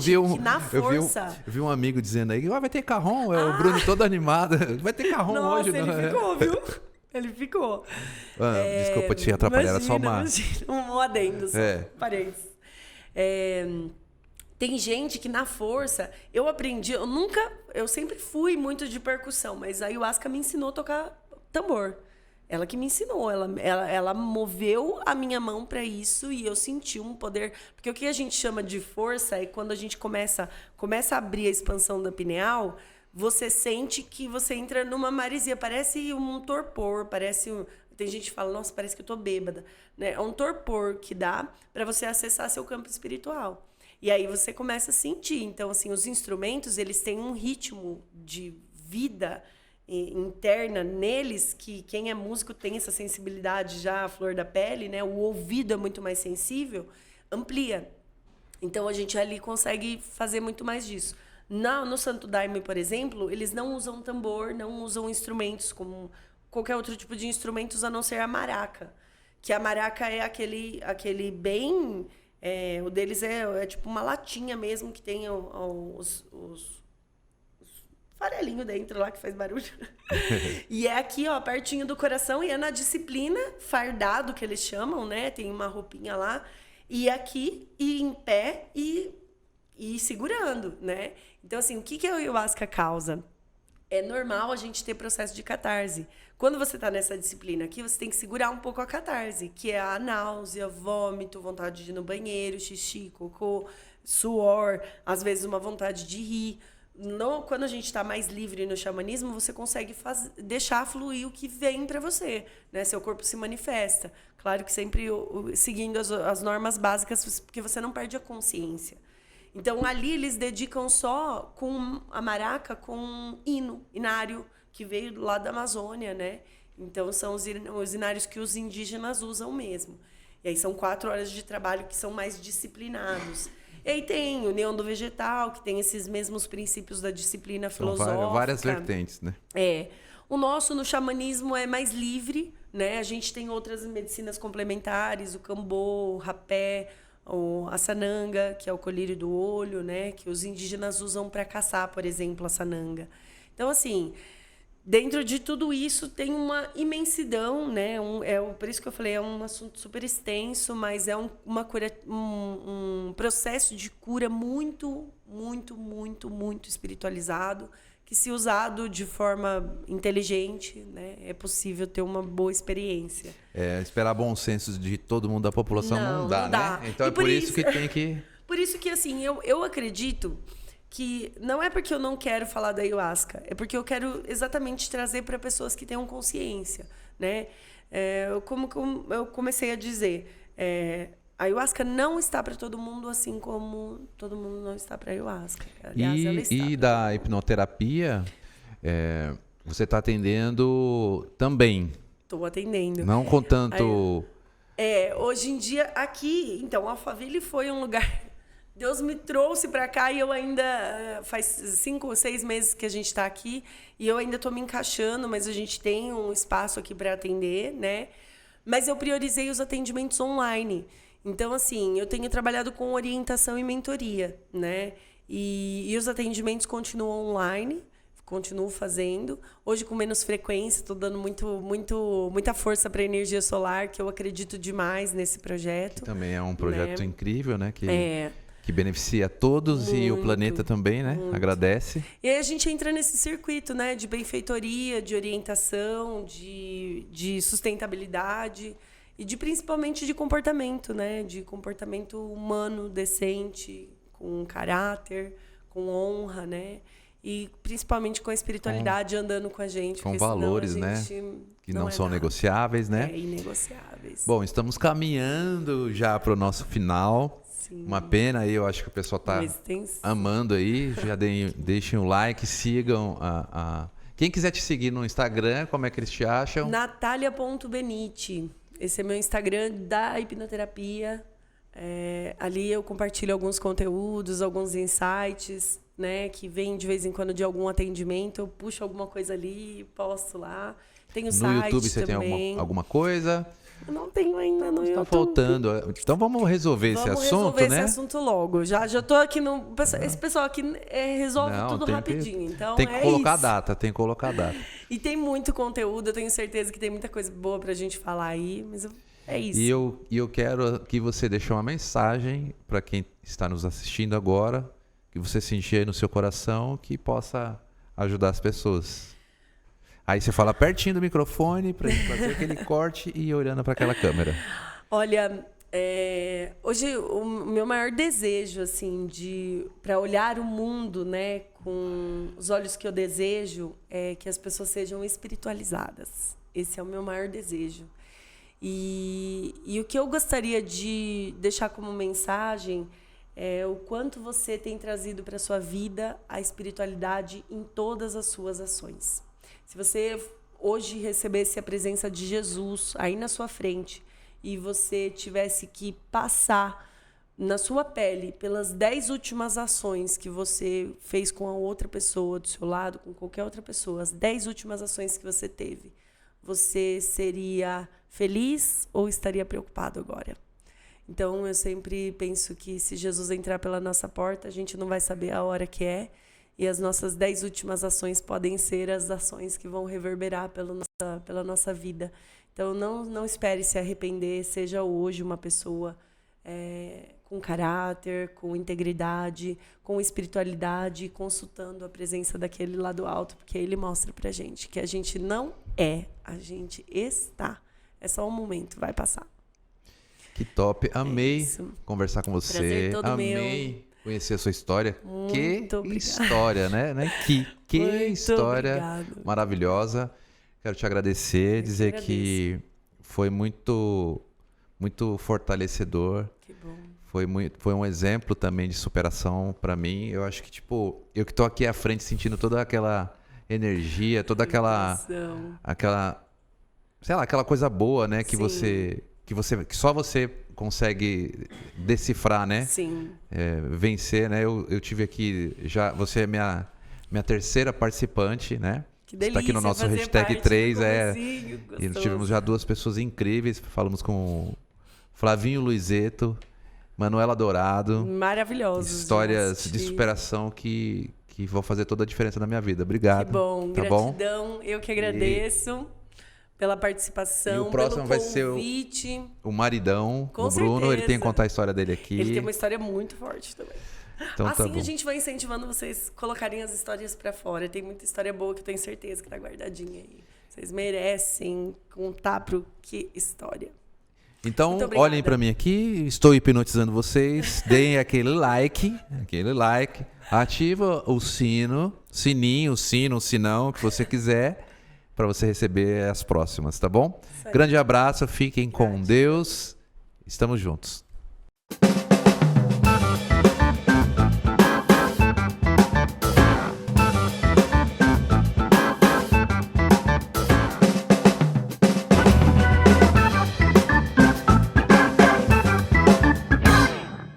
gente que na força... Eu vi um amigo dizendo aí, vai ter carrom, o Bruno todo animado. Vai ter carrom hoje. Nossa, ele ficou, viu? Ele ficou. Desculpa te atrapalhar, era só um adendo, só. Parênteses. Tem gente que na força... Eu sempre fui muito de percussão, mas a ayahuasca me ensinou a tocar tambor. Ela que me ensinou, ela moveu a minha mão para isso e eu senti um poder. Porque o que a gente chama de força é quando a gente começa a abrir a expansão da pineal, você sente que você entra numa maresia, parece um torpor, tem gente que fala, nossa, parece que eu tô bêbada, né? É um torpor que dá para você acessar seu campo espiritual. E aí você começa a sentir. Então, assim, os instrumentos, eles têm um ritmo de vida interna neles, que quem é músico tem essa sensibilidade já à flor da pele, né? O ouvido é muito mais sensível, amplia. Então, a gente ali consegue fazer muito mais disso. No Santo Daime, por exemplo, eles não usam tambor, não usam instrumentos como qualquer outro tipo de instrumentos, a não ser a maraca. Que a maraca é aquele bem... o deles é tipo uma latinha mesmo, que tem os farelinho dentro lá que faz barulho. E é aqui, ó, pertinho do coração, e é na disciplina, fardado que eles chamam, né? Tem uma roupinha lá. E aqui, e em pé, e segurando, né? Então, assim, o que a ayahuasca causa? É normal a gente ter processo de catarse. Quando você está nessa disciplina aqui, você tem que segurar um pouco a catarse, que é a náusea, vômito, vontade de ir no banheiro, xixi, cocô, suor, às vezes uma vontade de rir. Quando a gente está mais livre no xamanismo, você consegue deixar fluir o que vem para você, né? Seu corpo se manifesta. Claro que sempre seguindo as normas básicas, porque você não perde a consciência. Então, ali eles dedicam só com a maraca, com inário, que veio lá da Amazônia, né? Então, são os inários que os indígenas usam mesmo. E aí são 4 horas de trabalho que são mais disciplinados. E aí tem União do Vegetal, que tem esses mesmos princípios da disciplina filosófica. São várias vertentes, né? O nosso, no xamanismo, é mais livre, né? A gente tem outras medicinas complementares, o cambô, o rapé, a sananga, que é o colírio do olho, né? Que os indígenas usam para caçar, por exemplo, a sananga. Então, assim, dentro de tudo isso tem uma imensidão, né? Por isso que eu falei, é um assunto super extenso, mas é um processo de cura muito, muito, muito, muito espiritualizado, que se usado de forma inteligente, né, é possível ter uma boa experiência. Esperar bom senso de todo mundo da população não dá, né? Então e é por isso que tem que... Por isso que, assim, eu acredito que não é porque eu não quero falar da ayahuasca, é porque eu quero exatamente trazer para pessoas que tenham consciência, né? Como eu comecei a dizer, a ayahuasca não está para todo mundo, assim como todo mundo não está para a ayahuasca. Aliás, ela está. E da hipnoterapia, você está atendendo também? Estou atendendo. Não com tanto... Hoje em dia, aqui, então, Alphaville foi um lugar... Deus me trouxe para cá e eu ainda... Faz 5 ou 6 meses que a gente está aqui e eu ainda estou me encaixando, mas a gente tem um espaço aqui para atender, né? Mas eu priorizei os atendimentos online. Então, assim, eu tenho trabalhado com orientação e mentoria, né? E os atendimentos continuam online, continuo fazendo. Hoje, com menos frequência, estou dando muita força para a energia solar, que eu acredito demais nesse projeto. Que também é um projeto, né, incrível, né? Que beneficia a todos e o planeta também, né? Muito. Agradece. E aí a gente entra nesse circuito, né? De benfeitoria, de orientação, de sustentabilidade e principalmente de comportamento, né? De comportamento humano, decente, com caráter, com honra, né? E principalmente com a espiritualidade andando com a gente. Com valores, né? Que não são negociáveis, né? Inegociáveis. Bom, estamos caminhando já para o nosso final. Sim. Uma pena aí, eu acho que o pessoal tá amando aí. Já deixem o like, sigam Quem quiser te seguir no Instagram, como é que eles te acham? Natalia.benite. Esse é meu Instagram da hipnoterapia. Ali eu compartilho alguns conteúdos, alguns insights, né, que vem de vez em quando de algum atendimento. Eu puxo alguma coisa ali, posto lá. Tem o site também. No YouTube você tem alguma coisa? Eu não tenho ainda no YouTube. Tá faltando. Então vamos resolver esse assunto, né? Vamos resolver esse assunto logo. Já tô aqui no... Esse pessoal aqui resolve tudo rapidinho. Então, tem que colocar data, tem que colocar data. E tem muito conteúdo, eu tenho certeza que tem muita coisa boa pra gente falar aí, mas é isso. E eu quero que você deixe uma mensagem para quem está nos assistindo agora, que você sentir aí no seu coração, que possa ajudar as pessoas. Aí você fala pertinho do microfone para gente fazer aquele corte e ir olhando para aquela câmera. Olha, hoje o meu maior desejo, assim, para olhar o mundo, né, com os olhos que eu desejo, é que as pessoas sejam espiritualizadas. Esse é o meu maior desejo. E o que eu gostaria de deixar como mensagem é o quanto você tem trazido para a sua vida a espiritualidade em todas as suas ações. Se você hoje recebesse a presença de Jesus aí na sua frente e você tivesse que passar na sua pele pelas 10 últimas ações que você fez com a outra pessoa do seu lado, com qualquer outra pessoa, as 10 últimas ações que você teve, você seria feliz ou estaria preocupado agora? Então, eu sempre penso que se Jesus entrar pela nossa porta, a gente não vai saber a hora que é. E as nossas 10 últimas ações podem ser as ações que vão reverberar pela nossa vida. Então, não espere se arrepender. Seja hoje uma pessoa com caráter, com integridade, com espiritualidade, consultando a presença daquele lá do alto, porque ele mostra pra gente que a gente não a gente está. É só um momento, vai passar. Que top. Amei conversar com você. Prazer todo Amei meu. Conhecer a sua história. Muito obrigada. História, né? Que história obrigado. Maravilhosa. Quero te agradecer, dizer que foi muito, muito fortalecedor. Que bom. Foi um exemplo também de superação para mim. Eu acho que, tipo, eu que tô aqui à frente sentindo toda aquela energia, toda aquela, sei lá, aquela coisa boa, né? Que que só você consegue decifrar, né? Sim. Vencer, né? Eu tive aqui já, você é minha terceira participante, né? Que delícia. Está aqui no nosso hashtag 3, e tivemos já 2 pessoas incríveis. Falamos com Flavinho Luizeto, Manuela Dourado. Maravilhosos. Histórias de superação que que vão fazer toda a diferença na minha vida. Obrigado. Que bom, tá gratidão. Bom? Eu que agradeço pela participação, E o próximo pelo vai ser convite. o maridão, Com o Bruno. certeza. Ele tem que contar a história dele aqui. Ele tem uma história muito forte também. Então, tá assim bom. a gente vai incentivando vocês colocarem as histórias pra fora. Tem muita história boa que eu tenho certeza que tá guardadinha aí. Vocês merecem contar pro que história. Então, Muito obrigada. olhem pra mim aqui, estou hipnotizando vocês, deem aquele like, ativa o sininho, o sinão, o que você quiser, para você receber as próximas, tá bom? Grande abraço, fiquem com Deus, estamos juntos.